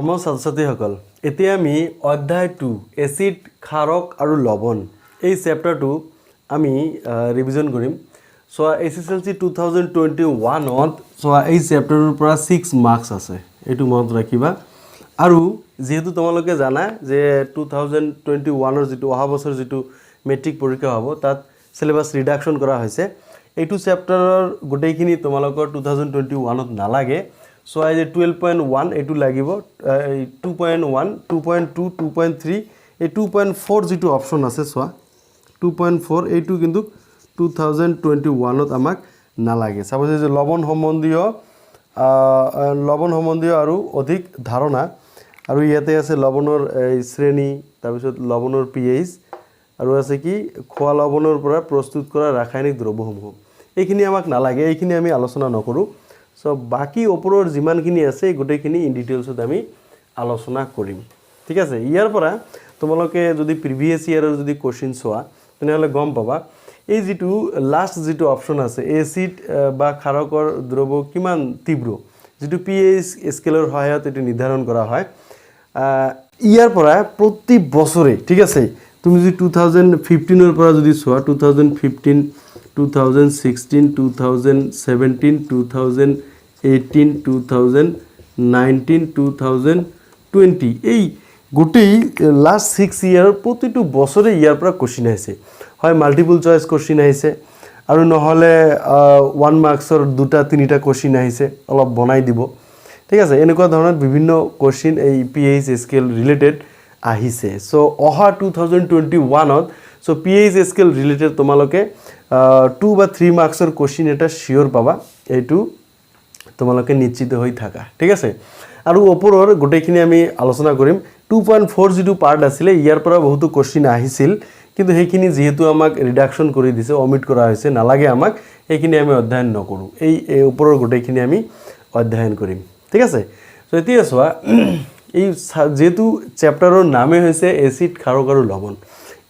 নমস্কাৰ ছাত্ৰ-ছাত্ৰীসকল এতিয়া আমি অধ্যায় 2 এসিড ক্ষাৰক আৰু লৱণ এই চেপ্টাৰটো আমি ৰিভিজন কৰিম সো এসএসএলসি 2021 ত সো এই চেপ্টাৰৰ পৰা 6 মাৰ্কস আছে এটো মনত ৰাখিবা আৰু যেহেতু তোমালোকে জানা যে 2021 ৰ যেটো অহা বছৰ যেটো মেট্ৰিক পৰীক্ষা হ'ব তাত সিলেবাস ৰিডাকশন কৰা হৈছে এইটো চেপ্টাৰৰ গোটেইখিনি তোমালোকৰ 2021 ত নালাগে So I 12.1 এটু লাগিব 2.1 2.2 2.3 এই 2.4 যেটো অপশন আছে সোয়া 2.4 এইটু কিন্তু 2021 ত আমাক না লাগে সাপোজ যে লবণ সম্বন্ধীয় আৰু অধিক ধাৰণা আৰু ইয়াতে আছে লবণৰ শ্ৰেণী তাৰ পিছত লবণৰ pH আৰু আছে কি খোৱা লবণৰ পৰা প্ৰস্তুত কৰা ৰাসায়নিক দ্ৰব্যসমূহ এইখিনি আমাক না লাগে এইখিনি আমি আলোচনা নকৰো সো বাকি ওপৰৰ যিমানখিনি আছে গোটেইখিনি ইন ডিটেইলছত আমি আলোচনা কৰিম ঠিক আছে ইয়াৰ পৰা তোমালোকে যদি প্ৰিভিয়াস ইয়াৰৰ যদি কোশ্চেন সোৱা তেনেহলে গম পাবা এই যেটো লাষ্ট যেটো অপশন আছে এসিড বা ক্ষাৰকৰ দ্ৰব্য কিমান তীব্ৰ যেটো pH স্কেলৰ সহায়ত এটো নিৰ্ধাৰণ কৰা হয় ইয়াৰ পৰা প্ৰতি বছৰে ঠিক আছে তুমি যদি 2015 ৰ পৰা যদি সোৱা 2015 2016 2017 2018 2019 2020 এই গোটেই লাস্ট 6 ইয়াৰ প্ৰতিটো বছৰে ইয়াৰ পৰা কোশ্চেন আহিছে হয় মাল্টিপল চয়েস কোশ্চেন আহিছে আৰু নহলে 1 মাৰ্কসৰ দুটা তিনিটা কোশ্চেন আহিছে অলপ বনাই দিব ঠিক আছে এনেকুৱা ধৰণৰ বিভিন্ন কোশ্চেন এই pH স্কেল ৰিলেটেড আহিছে সো অহা 2021 ত সো pH স্কেল ৰিলেটেড তোমালোকে 2 বা 3 মাৰ্কসৰ কোশ্চেন এটা শিওৰ পাবা এইটো তোমালোকে নিশ্চিত হৈ থাকা ঠিক আছে আৰু ওপৰৰ গোটেইখিনি আমি আলোচনা কৰিম 2.4 যেটো পাৰ্ট আছিল ইয়াৰ পৰা বহুত কোশ্চেন আহিছিল কিন্তু হেখিনি যেহেতু আমাক ৰিডাকশন কৰি দিছে অমিট কৰা হৈছে নালাগে আমাক হেখিনি আমি অধ্যয়ন নকৰো এই ওপৰৰ গোটেইখিনি আমি অধ্যয়ন কৰিম ঠিক আছে সো এতিয়া সোৱা এই যেহেতু চেপ্টাৰৰ নামে হৈছে এসিড ক্ষাৰক আৰু লৱণ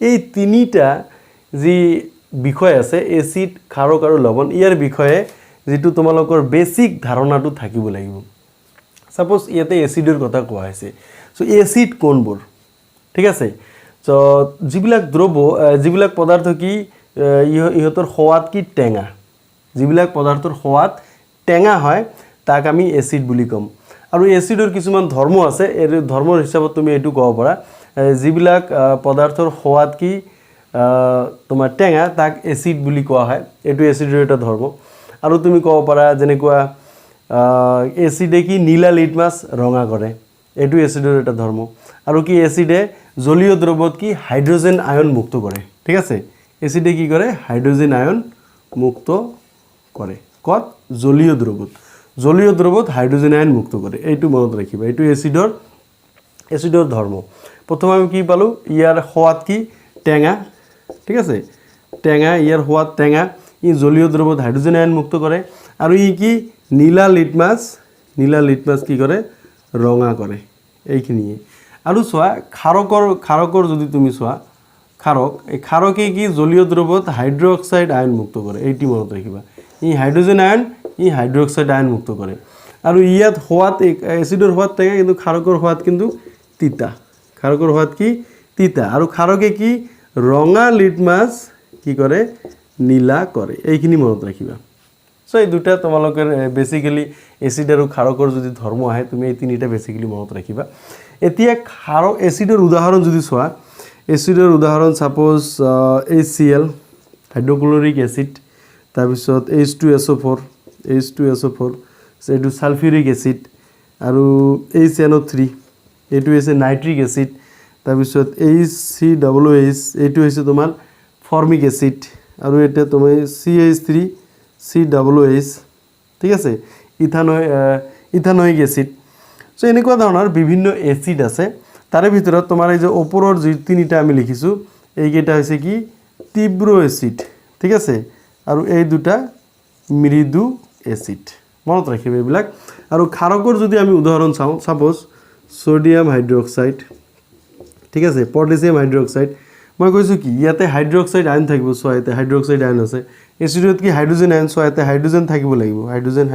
এই তিনিটা যি বিষয় আছে এসিড ক্ষাৰক আৰু লৱণ ইয়াৰ বিষয়ে যেটো তোমালোকৰ বেসিক ধাৰণাটো থাকিব লাগিব সাপোজ ইয়াতে এসিডৰ কথা কোৱা হৈছে সো এসিড কোনবোৰ ঠিক আছে সো যিবিলাক দ্ৰব্য যিবিলাক পদাৰ্থ কি ইহতৰ সোৱাদ কি টেঙা যিবিলাক পদাৰ্থৰ সোৱাদ টেঙা হয় তাক আমি এসিড বুলি কম আৰু এসিডৰ কিছুমান ধৰ্ম আছে এই ধৰ্মৰ হিচাপত তুমি এটো ক'ব পাৰা যিবিলাক পদাৰ্থৰ সোৱাদ কি তোমাৰ টেঙা তাক এসিড বুলি কোৱা হয় এটো এসিডৰ এটা ধৰ্ম আৰু তুমি ক'ব পাৰা যেনেকুৱা এসিডে কি নীলা লিটমাছ ৰঙা কৰে এটো এসিডৰ এটা ধৰ্ম আৰু কি এসিডে জলীয় দ্ৰৱত কি হাইড্ৰোজেন আয়ন মুক্ত কৰে ঠিক আছে এসিডে কি কৰে হাইড্ৰোজেন আয়ন মুক্ত কৰে কত জলীয় দ্ৰৱত হাইড্ৰোজেন আয়ন মুক্ত কৰে এইটো মনত ৰাখিবা এইটো এসিডৰ ধৰ্ম প্ৰথমে আমি কি পালো ইয়াৰ সোৱাদ কি টেঙা ঠিক আছে টেঙা ইয়াৰ সোৱাদ টেঙা ই জলীয় দ্ৰৱত হাইড্ৰোজেন আয়ন মুক্ত কৰে আৰু ই কি নীলা লিটমাছ কি কৰে ৰঙা কৰে এইখিনি আৰু সোৱা ক্ষাৰকৰ যদি তুমি সোৱা ক্ষাৰক এই ক্ষাৰকে কি জলীয় দ্ৰৱত হাইড্ৰক্সাইড আয়ন মুক্ত কৰে এইটি মনত ৰাখিবা ই হাইড্ৰোজেন আয়ন ই হাইড্ৰক্সাইড আয়ন মুক্ত কৰে আৰু ইয়াত সোৱাদ এসিডৰ সোৱাদ টেঙা কিন্তু ক্ষাৰকৰ সোৱাদ কিন্তু তিতা ক্ষাৰকৰ সোৱাদ কি তিতা আৰু ক্ষাৰকে কি ৰঙা লিটমাছ কি কৰে নীলা কৰে এইখিনি মনত ৰাখিবা সো এই দুটা তোমালোকৰ বেসিক্যালি এসিড আৰু ক্ষাৰকৰ যদি ধৰ্ম আহে তুমি এই তিনিটা বেসিক্যালি মনত ৰাখিবা এতিয়া ক্ষাৰক এসিডৰ উদাহৰণ যদি সোৱা এসিডৰ উদাহৰণ সাপোজ HCl হাইড্ৰক্লোৰিক এসিড তাৰ পিছত H2SO4 এইটো সালফিউৰিক এসিড আৰু HNO3 এইটো হৈছে নাইট্ৰিক এসিড তাৰ পিছত HCOOH এইটো হৈছে তোমাৰ ফৰ্মিক এসিড আৰু এটা তুমি CH3COOH ঠিক আছে ইথানোইক এসিড সো এনেকুৱা ধৰণৰ বিভিন্ন এসিড আছে তাৰে ভিতৰত তোমাৰ এই যে ওপৰৰ যি তিনিটা আমি লিখিছো এইকেইটা হৈছে কি তীব্ৰ এসিড ঠিক আছে আৰু এই দুটা মৃদু এসিড মনত ৰাখিবা এইবিলাক আৰু ক্ষাৰকৰ যদি আমি উদাহৰণ চাওঁ সাপোজ সোডিয়াম হাইড্ৰক্সাইড ঠিক আছে পটাছিয়াম হাইড্ৰক্সাইড মই কৈছো কি ইয়াতে হাইড্ৰক্সাইড আয়ন থাকিব সো ইয়াতে হাইড্ৰক্সাইড আয়ন আছে এসিডত কি হাইড্ৰোজেন আয়ন সো ইয়াতে হাইড্ৰোজেন থাকিব লাগিব হাইড্ৰোজেন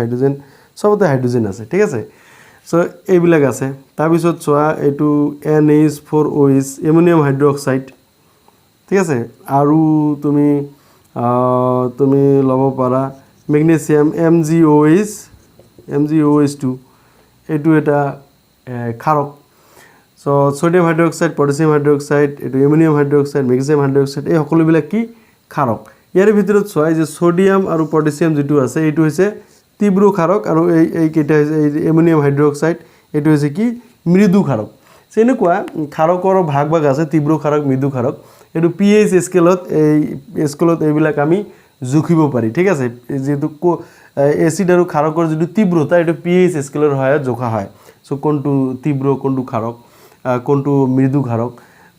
সবতে হাইড্ৰোজেন আছে ঠিক আছে সো এইবিলাক আছে তাৰপিছত চোৱা এইটো NH4OH এমোনিয়াম হাইড্ৰক্সাইড ঠিক আছে আৰু তুমি ল'ব পাৰা মেগনেছিয়াম MgOH2 এইটো এটা ক্ষাৰক so sodium hydroxide potassium hydroxide এইটো এমোনিয়াম হাইড্ৰক্সাইড মেগনেছিয়াম হাইড্ৰক্সাইড এই সকলোবিলাক কি ক্ষাৰক ইয়াৰ ভিতৰত চোৱা যে সোডিয়াম আৰু পটাছিয়াম যেটো আছে এইটো হৈছে তীব্ৰ ক্ষাৰক আৰু এই কেইটা হৈছে এমোনিয়াম হাইড্ৰক্সাইড এইটো হৈছে কি মৃদু ক্ষাৰক সেনেকুৱা ক্ষাৰকৰ ভাগ আছে তীব্ৰ ক্ষাৰক মৃদু ক্ষাৰক এইটো pH স্কেলত এইবিলাক আমি জুখিব পাৰি ঠিক আছে যেটো এসিড আৰু ক্ষাৰকৰ যেটো তীব্ৰতা এইটো pH স্কেলৰ সহায়ত জোখা হয় সো কোনটো তীব্ৰ কোনটো ক্ষাৰক কোনটো মৃদু ক্ষাৰক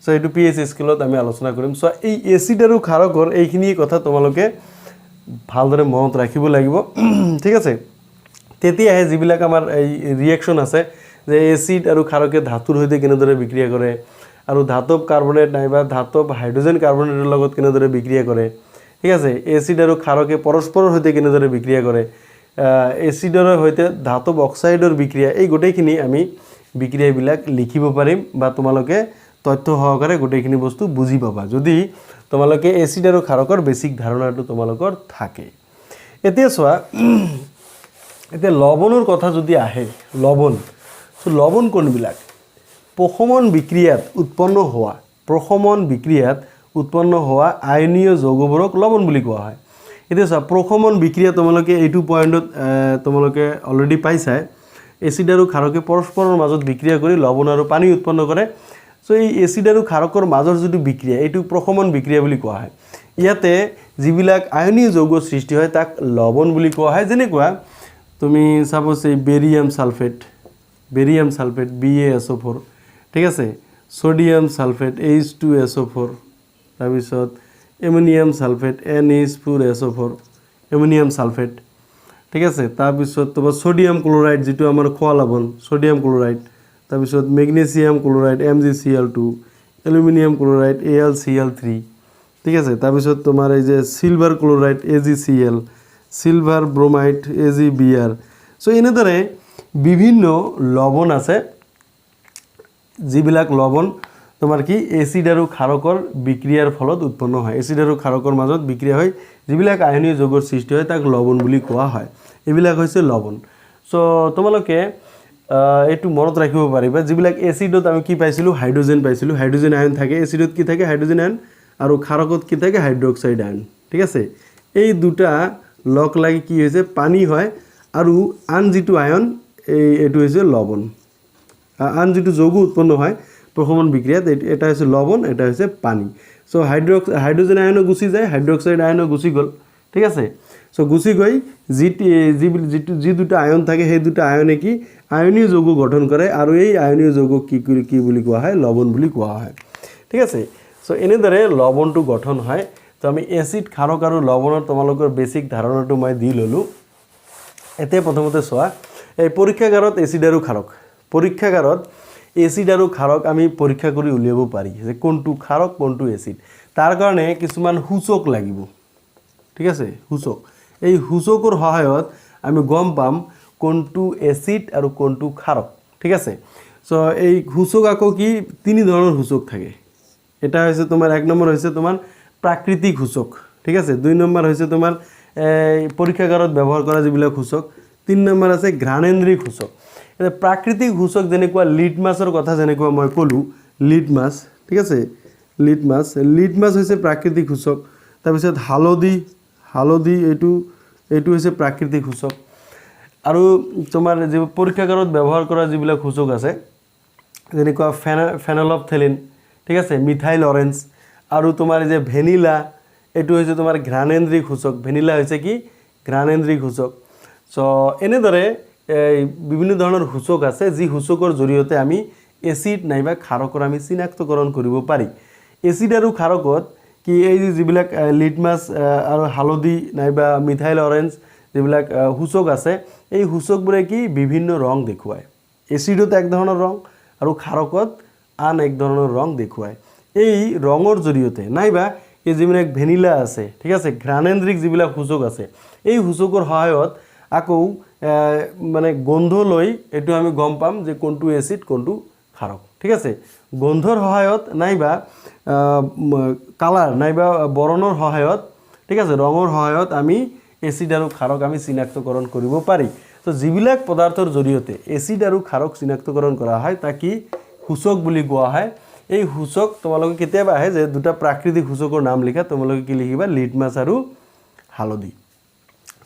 সো এইটো pH স্কেলত আমি আলোচনা কৰিম সো এই এসিড আৰু ক্ষাৰকৰ এইখিনি কথা তোমালোকে ভালদৰে মনত ৰাখিব লাগিব ঠিক আছে তেতিয়াহে যিবিলাক আমাৰ এই ৰিঅ্যাকশন আছে যে এসিড আৰু ক্ষাৰকে ধাতুৰ সৈতে কেনেদৰে বিক্ৰিয়া কৰে আৰু ধাতব কাৰ্বনেট নাইবা ধাতব হাইড্ৰোজেন কাৰ্বনেটৰ লগত কেনেদৰে বিক্ৰিয়া কৰে ঠিক আছে এসিড আৰু ক্ষাৰকে পৰস্পৰৰ সৈতে কেনেদৰে বিক্ৰিয়া কৰে এসিডৰ সৈতে ধাতব অক্সাইডৰ বিক্ৰিয়া এই গোটেইখিনি আমি বিক্ৰিয়াবিলাক লিখিব পাৰিম বা তোমালোকে তথ্য সহকাৰে গোটেইখিনি বস্তু বুজি পাবা যদি তোমালোকে এসিড আৰু ক্ষাৰকৰ বেসিক ধাৰণাটো তোমালোকৰ থাকে এতিয়া চোৱা এতিয়া লৱণৰ কথা যদি আহে লৱণ সো লৱণ কোনবিলাক প্ৰশমন বিক্ৰিয়াত উৎপন্ন হোৱা আয়নীয় যৌগবোৰক লৱণ বুলি কোৱা হয় এতিয়া চোৱা প্ৰশমন বিক্ৰিয়া তোমালোকে এইটো পয়েন্টত তোমালোকে অলৰেডি পাইছাই এসিড আৰু ক্ষাৰকে পৰস্পৰৰ মাজত বিক্ৰিয়া কৰি লৱণ আৰু পানী উৎপন্ন কৰে সো এই এসিড আৰু ক্ষাৰকৰ মাজৰ যেটো বিক্ৰিয়া এইটো প্ৰশমন বিক্ৰিয়া বুলি কোৱা হয় ইয়াতে যিবিলাক আয়নীয় যৌগ সৃষ্টি হয় তাক লৱণ বুলি কোৱা হয় যেনেকুৱা তুমি সাপোজ এই বেৰিয়াম সালফেট BaSO4 ঠিক আছে সোডিয়াম সালফেট H2SO4 তাৰপিছত ammonium sulphate NH4SO4 ammonium sulphate ঠিক আছে তাৰপিছত তোমাৰ সোডিয়াম ক্লোৰাইড যেটো আমাৰ খোৱা লৱণ সোডিয়াম ক্লোৰাইড তাৰপিছত magnesium chloride MgCl2 aluminium chloride AlCl3 ঠিক আছে তাৰপিছত তোমাৰ এই যে silver chloride AgCl silver bromide AgBr so এনেদৰে বিভিন্ন লৱণ আছে যিবিলাক লৱণ তোমাৰ কি এসিড আৰু ক্ষাৰকৰ বিক্ৰিয়াৰ ফলত উৎপন্ন হয় এসিড আৰু ক্ষাৰকৰ মাজত বিক্ৰিয়া হয় যিবিলাক আয়নীয় যৌগৰ সৃষ্টি হয় তাক লৱণ বুলি কোৱা হয় এইবিলাক হৈছে লৱণ সো তোমালোকে এইটো মনত ৰাখিব পাৰিবা যিবিলাক এসিডত আমি কি পাইছিলো হাইড্ৰোজেন আয়ন থাকে এসিডত কি থাকে হাইড্ৰোজেন আয়ন আৰু ক্ষাৰকত কি থাকে হাইড্ৰক্সাইড আয়ন ঠিক আছে এই দুটা লগ লাগি কি হৈছে পানী হয় আৰু আন যেটো আয়ন এইটো হৈছে লৱণ আন যেটো যৌগ উৎপন্ন হয় প্ৰশমন বিক্ৰিয়াত এটা হৈছে লৱণ এটা হৈছে পানী সো হাইড্ৰোজেন আয়ন গুচি যায় হাইড্ৰক্সাইড আয়ন গুচি গল ঠিক আছে সো গুচি গৈ যি দুটা আয়ন থাকে সেই দুটা আয়নে কি আয়নীয় যৌগ গঠন কৰে আৰু এই আয়নীয় যৌগ কি বুলি কোৱা হয় লৱণ বুলি কোৱা হয় ঠিক আছে সো এনেদৰে লৱণটো গঠন হয় তো আমি এসিড ক্ষাৰক আৰু লৱণৰ তোমালোকৰ বেসিক ধাৰণাটো মই দি ললো এতে প্ৰথমতে চোৱা এই পৰীক্ষাগাৰত এসিড আৰু ক্ষাৰক আমি পৰীক্ষা কৰি উলিয়াব পাৰি যে কোনটো ক্ষাৰক কোনটো এসিড তাৰ কাৰণে কিছুমান সূচক লাগিব ঠিক আছে সূচক এই সূচকৰ সহায়ত আমি গম পাম কোনটো এসিড আৰু কোনটো ক্ষাৰক ঠিক আছে সো এই সূচক আকৌ কি তিনি ধৰণৰ সূচক থাকে এটা হৈছে তোমাৰ এক নম্বৰ হৈছে তোমাৰ প্ৰাকৃতিক সূচক ঠিক আছে দুই নম্বৰ হৈছে তোমাৰ পৰীক্ষাগাৰত ব্যৱহাৰ কৰা যিবিলাক সূচক তিন নম্বৰ আছে ঘ্ৰাণেন্দ্ৰিক সূচক এটা প্ৰাকৃতিক সূচক যেনেকুৱা লিটমাছৰ কথা যেনেকুৱা মই ক'লো লিটমাছ ঠিক আছে লিটমাছ হৈছে প্ৰাকৃতিক সূচক তাৰপিছত হালধি এইটো হৈছে প্ৰাকৃতিক সূচক আৰু তোমাৰ যে পৰীক্ষাগাৰত ব্যৱহাৰ কৰা যিবিলাক সূচক আছে যেনেকুৱা ফেনলফথেলিন ঠিক আছে মিথাইল অৰেঞ্জ আৰু তোমাৰ যে ভেনিলা এইটো হৈছে তোমাৰ ঘ্ৰাণেন্দ্ৰিক সূচক ভেনিলা হৈছে কি ঘ্ৰাণেন্দ্ৰিক সূচক সো এনেদৰে বিভিন্ন ধৰণৰ সূচক আছে যি সূচকৰ জৰিয়তে আমি এসিড নাইবা ক্ষাৰকৰ আমি চিনাক্তকৰণ কৰিব পাৰি এসিড আৰু ক্ষাৰকত কি এই যিবিলাক লিটমাছ আৰু হালধি নাইবা মিথাইল অৰেঞ্জ যিবিলাক সূচক আছে এই সূচকবোৰে কি বিভিন্ন ৰং দেখুৱায় এসিডত এক ধৰণৰ ৰং আৰু ক্ষাৰকত আন এক ধৰণৰ ৰং দেখুৱায় এই ৰঙৰ জৰিয়তে নাইবা এই যিবিলাক ভেনিলা আছে ঠিক আছে ঘ্ৰাণেন্দ্ৰিক যিবিলাক সূচক আছে এই সূচকৰ সহায়ত আকৌ মানে গন্ধ লৈ এইটো আমি গম পাম যে কোনটো এসিড কোনটো ক্ষারক ঠিক আছে গন্ধৰ সহায়ত নাইবা কালাৰ নাইবা বৰণৰ সহায়ত ঠিক আছে ৰঙৰ সহায়ত আমি এসিড আৰু ক্ষাৰক আমি চিনাক্তকৰণ কৰিব পাৰি তো যিবিলাক পদাৰ্থৰ জৰিয়তে এসিড আৰু ক্ষাৰক চিনাক্তকৰণ কৰা হয় তা কি সূচক বুলি কোৱা হয় এই সূচক তোমালোকে কেতিয়াবা আহে যে দুটা প্ৰাকৃতিক সূচকৰ নাম লিখা তোমালোকে কি লিখিবা লিটমাছ আৰু হালধি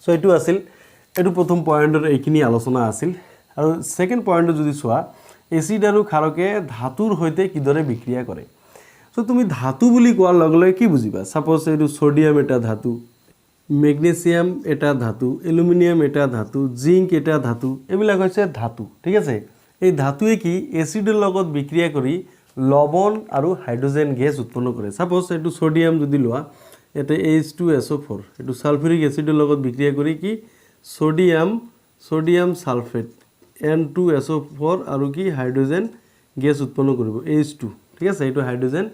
সো এটো আছিল এটো প্ৰথম পয়েন্টৰ এইখিনি আলোচনা আছিল আৰু সেকেন্ড পয়েন্টত যদি চোৱা এসিড আৰু ক্ষাৰকে ধাতুৰ হৈতে কিদৰে বিক্ৰিয়া কৰে সো তুমি ধাতু বুলি কোৱাৰ লগে লগে কি বুজিবা সাপোজ এটো সোডিয়াম এটা ধাতু মেগনেসিয়াম এটা ধাতু এলুমিনিয়াম এটা ধাতু জিংক এটা ধাতু এবিলাক হৈছে ধাতু ঠিক আছে এই ধাতুৱে কি এসিডৰ লগত বিক্ৰিয়া কৰি লবণ আৰু হাইড্ৰোজেন গেছ উৎপন্ন কৰে সাপোজ এটো সোডিয়াম যদি লোৱা এটা H2SO4 এটো সালফিউৰিক এসিডৰ লগত বিক্ৰিয়া কৰি কি সোডিয়াম সালফেট N2SO4 আৰু কি হাইড্ৰোজেন গেছ উৎপন্ন কৰিব H2 ঠিক আছে এটো হাইড্ৰোজেন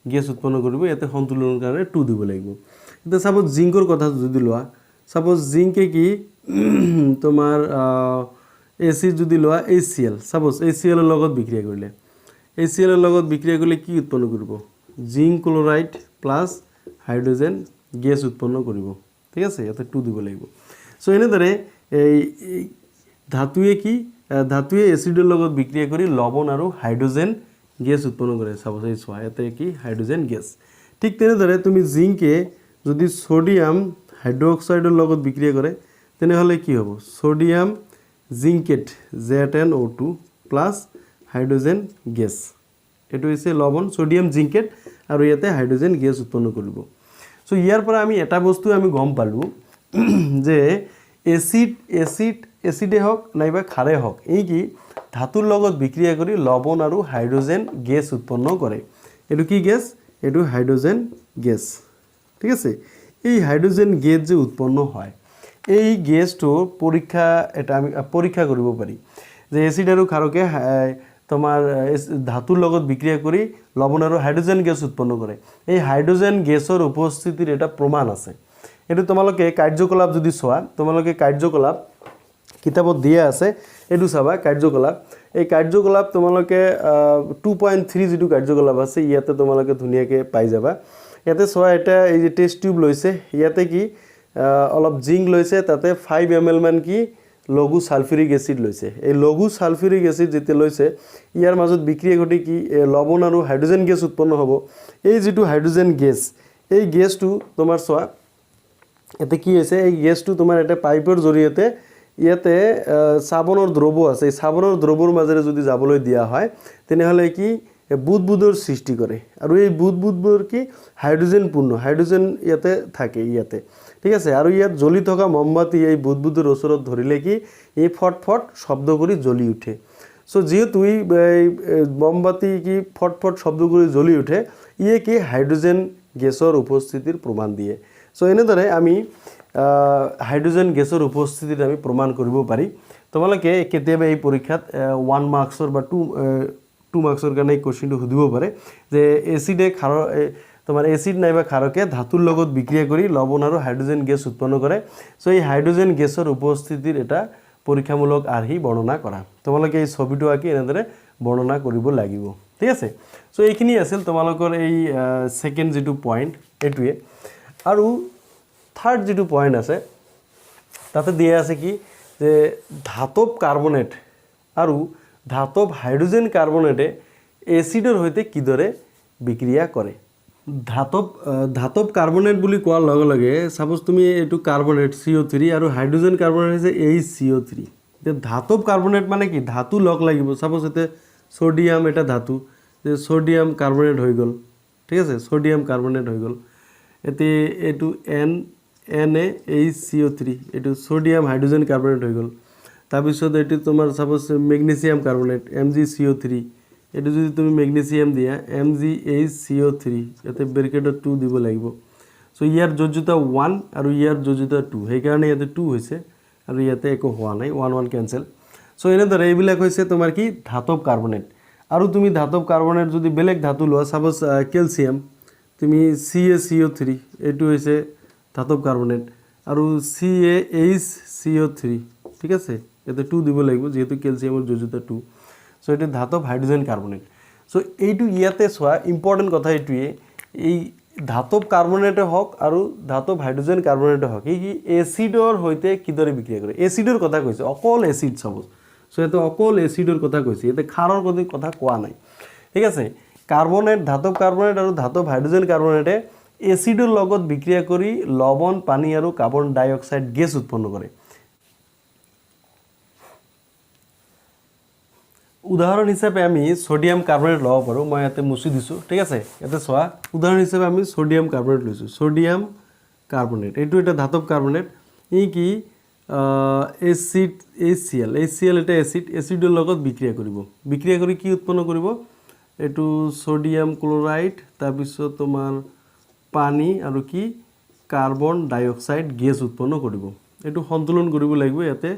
গেছ উৎপন্ন কৰিব ইয়াতে সন্তুলনৰ কাৰণে 2 দিব লাগিব এটা সাপোজ জিংকৰ কথা যদি লোৱা সাপোজ জিংকে কি তোমাৰ এসিড যদি লোৱা HCl সাপোজ HCl এৰ লগত বিক্ৰিয়া কৰিলে HCl এৰ লগত বিক্ৰিয়া কৰিলে কি উৎপন্ন কৰিব zinc chloride plus hydrogen gas উৎপন্ন কৰিব ঠিক আছে ইয়াতে 2 দিব লাগিব সো এনেদৰে এই ধাতুৱে কি ধাতুৱে এসিডৰ লগত বিক্ৰিয়া কৰি লবণ আৰু হাইড্ৰোজেন গেছ উৎপন্ন কৰে সাপোজ এই সোয়া ইয়াতে কি হাইড্ৰোজেন গেছ ঠিক তেনেদৰে তুমি জিংকে যদি সোডিয়াম হাইড্ৰোক্সাইডৰ লগত বিক্ৰিয়া কৰে তেনেহলে কি হ'ব sodium zincate ZnO2 plus hydrogen gas এটো হৈছে লবণ সোডিয়াম জিংকেট আৰু ইয়াতে হাইড্ৰোজেন গেছ উৎপন্ন কৰিব সো ইয়াৰ পৰা আমি এটা বস্তু আমি গম পালো যে এসিডে হওক নাইবা ক্ষাৰে হওক এই কি ধাতুৰ লগত বিক্ৰিয়া কৰি লবণ আৰু হাইড্ৰোজেন গেছ উৎপন্ন কৰে এটো কি গেছ এটো হাইড্ৰোজেন গেছ ঠিক আছে এই হাইড্ৰোজেন গেছ যে উৎপন্ন হয় এই গেছটো এটা আমি পৰীক্ষা কৰিব পাৰি যে এসিড আৰু ক্ষাৰকে তোমাৰ ধাতুৰ লগত বিক্ৰিয়া কৰি লবণ আৰু হাইড্ৰোজেন গেছ উৎপন্ন কৰে এই হাইড্ৰোজেন গেছৰ উপস্থিতিৰ এটা প্ৰমাণ আছে এটো তোমালোকে কাৰ্যকলাপ যদি চোৱা তোমালোকে কাৰ্যকলাপ কিতাপত দিয়া আছে এটো চাবা কাৰ্যকলাপ এই কাৰ্যকলাপ তোমালোকে 2.3 যেটো কাৰ্যকলাপ আছে ইয়াতে তোমালোকে ধুনিয়াকে পাই যাবা ইয়াতে চোৱা এটা এই যে টেষ্ট টিউব লৈছে ইয়াতে কি অলপ জিংক লৈছে তাতে 5 ml মান কি লঘু সালফিউরিক এসিড লৈছে এই লঘু সালফিউরিক এসিড যেতে লৈছে ইয়াৰ মাজত বিক্ৰিয়া ঘটি কি লবণ আৰু হাইড্ৰোজেন গেছ উৎপন্ন হ'ব এই যেটো হাইড্ৰোজেন গেছ এই গেছটো তোমাৰ চোৱা এতে কি হৈছে এই গেছটো তোমাৰ এটা পাইপৰ জৰিয়তে ইয়াতে সাবনৰ দ্ৰৱ আছে এই সাবনৰ দ্ৰৱৰ মাজেৰে যদি যাবলৈ দিয়া হয় তেনেহলে কি বুদবুদৰ সৃষ্টি কৰে আৰু এই বুদবুদবোৰ কি হাইড্ৰোজেন পূৰ্ণ হাইড্ৰোজেন ইয়াতে থাকে ইয়াতে ঠিক আছে আৰু ইয়াত জ্বলি থকা মমবাতি এই বুদবুদৰ ওচৰত ধৰিলে কি এই ফটফট শব্দ কৰি জ্বলি উঠে সো যেহেতু এই মমবাতি কি ফটফট শব্দ কৰি জ্বলি উঠে ইয়ে কি হাইড্ৰোজেন গেছৰ উপস্থিতিৰ প্ৰমাণ দিয়ে সো এনেদৰে আমি হাইড্ৰোজেন গেছৰ উপস্থিতিত আমি প্ৰমাণ কৰিব পাৰি তোমালোকে কেতিয়াবা এই পৰীক্ষাত 1 মাৰ্কছৰ বা 2 মাৰ্কছৰ কাৰণে এই কোৱেশ্চনটো সুধিব পাৰে যে এসিডে ক্ষাৰ তোমাৰ এসিড নাইবা ক্ষাৰকে ধাতুৰ লগত বিক্ৰিয়া কৰি লবণ আৰু হাইড্ৰোজেন গেছ উৎপন্ন কৰে সো এই হাইড্ৰোজেন গেছৰ উপস্থিতিৰ এটা পৰীক্ষামূলক আৰ্হি বৰ্ণনা কৰা তোমালোকে এই ছবিটো আঁকি এনেদৰে বৰ্ণনা কৰিব লাগিব ঠিক আছে সো এইখিনি আছিল তোমালোকৰ এই সেকেন্ড যেটো পয়েন্ট এটুৱে আৰু থাৰ্ড যেটো পয়েন্ট আছে তাতে দিয়া আছে কি যে ধাতব কাৰ্বনেট আৰু ধাতব হাইড্ৰোজেন কাৰ্বনেটে এসিডৰ হৈতে কিদৰে বিক্ৰিয়া কৰে ধাতব কাৰ্বনেট বুলি কোৱাৰ লগে লগে সাপোজ তুমি এটো কাৰ্বনেট CO3 আৰু হাইড্ৰোজেন কাৰ্বনেট আছে HCO3 তে ধাতব কাৰ্বনেট মানে কি ধাতু লগ লাগিব সাপোজ এতে সোডিয়াম এটা ধাতু যে সোডিয়াম কাৰ্বনেট হৈ গল ঠিক আছে সোডিয়াম কাৰ্বনেট হৈ গল এতে এটো NaHCO3 এটো সোডিয়াম হাইড্ৰোজেন কাৰ্বনেট হৈ গল তাৰ পিছত এটো তোমাৰ সাপোজ ম্যাগনেসিয়াম কাৰ্বনেট MgCO3 এটো যদি তুমি ম্যাগনেসিয়াম দিয়া MgHCO3 এতে ব্ৰেকেটত 2 দিব লাগিব সো ইয়াৰ যোজ্যতা 1 আৰু ইয়াৰ যোজ্যতা 2 সেই কাৰণে ইয়াতে 2 হৈছে আৰু ইয়াতে একো হোৱা নাই 1 ক্যান্সেল সো এনেদৰে এইবিলাক হৈছে তোমাৰ কি ধাতব কাৰ্বনেট আৰু তুমি ধাতব কাৰ্বনেট যদি বেলেগ ধাতু লোৱা সাপোজ ক্যালসিয়াম তুমি CaCO3 এটো হৈছে ধাতব কাৰ্বনেট আৰু CaHCO3 ঠিক ঠিক আছে ইয়াতে 2 দিব লাগিব যেহেতু ক্যালসিয়ামৰ যোজ্যতা 2 সো এটা ধাতব হাইড্রোজেন কার্বনেট সো এইটু ইয়াতে সোয়া ইম্পর্টেন্ট কথা এইটুয়ে এই ধাতব কার্বনেটে হক আর ধাতব হাইড্রোজেন কার্বনেটে হক এই এসিডর হইতে কিদরে বিক্রিয়া করে এসিডর কথা কইছে অকল এসিড সাপোজ সো এতে অকল এসিডর কথা কইছে এতে ক্ষারর কথা কোয়া নাই ঠিক আছে কার্বনেট ধাতব কার্বনেট আর ধাতব হাইড্রোজেন কার্বনেটে এসিডর লগত বিক্রিয়া করি লবণ পানি আর কার্বন ডাই অক্সাইড গ্যাস উৎপন্ন করে উদাহরণ হিসাবে আমি সোডিয়াম কার্বনেট লব পাৰো মই ইয়াতে মুছি দিছো ঠিক আছে ইয়াতে সোয়া উদাহরণ হিসাবে আমি সোডিয়াম কার্বনেট লৈছো সোডিয়াম কার্বনেট এইটো এটা ধাতব কার্বনেট ই কি এসিড HCl এটা এসিডৰ লগত বিক্ৰিয়া কৰি কি উৎপন্ন কৰিব এটো সোডিয়াম ক্লোৰাইড তাৰ পিছত তোমাৰ পানী আৰু কি কাৰ্বন ডাই অক্সাইড গ্যাস উৎপন্ন কৰিব এটো সন্তুলন কৰিব লাগিব ইয়াতে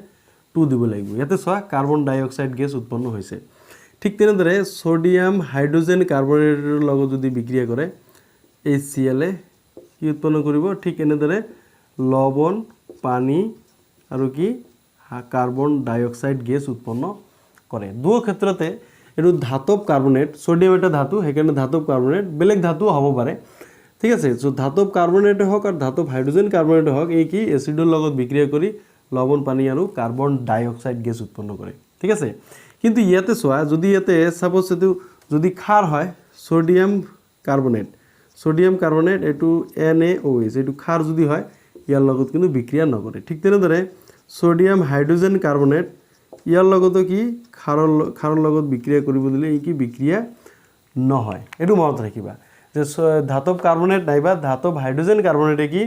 2 দিব লাগিব ইয়াতে সোয়া কাৰ্বন ডাই অক্সাইড গ্যাস উৎপন্ন হৈছে ঠিক তেনেদৰে সোডিয়াম হাইড্ৰোজেন কাৰ্বনেটেৰ লগত যদি বিক্ৰিয়া কৰে HCl কি উৎপন্ন কৰিব ঠিক এনেদৰে লবণ পানী আৰু কি কাৰ্বন ডাই অক্সাইড গ্যাস উৎপন্ন কৰে দুও ক্ষেত্ৰতে এটো ধাতব কাৰ্বনেট সোডিয়াম এটা ধাতু হেকাৰণে ধাতব কাৰ্বনেট বেলেগ ধাতু হ'ব পাৰে ঠিক আছে সো ধাতব কাৰ্বনেটে হক আৰ ধাতব হাইড্ৰোজেন কাৰ্বনেটে হক এই কি এসিডৰ লগত বিক্ৰিয়া কৰি লবণ পানী আৰু কার্বন ডাই অক্সাইড গ্যাস উৎপন্ন করে ঠিক আছে কিন্তু ইয়াতে সোয়া যদি ইয়াতে সাপোজ এটো যদি ক্ষার হয় সোডিয়াম কার্বনেট এটো NaOH এটো ক্ষার যদি হয় ইয়াৰ লগত কিন্তু বিক্ৰিয়া নকৰে ঠিক তেনেদৰে সোডিয়াম হাইড্ৰোজেন কাৰ্বনেট ইয়াৰ লগতো কি ক্ষাৰৰ লগত বিক্ৰিয়া কৰিব দিলে এই কি বিক্ৰিয়া নহয় এটো মনত ৰাখিবা যে ধাতব কাৰ্বনেট নাইবা ধাতব হাইড্ৰোজেন কাৰ্বনেটে কি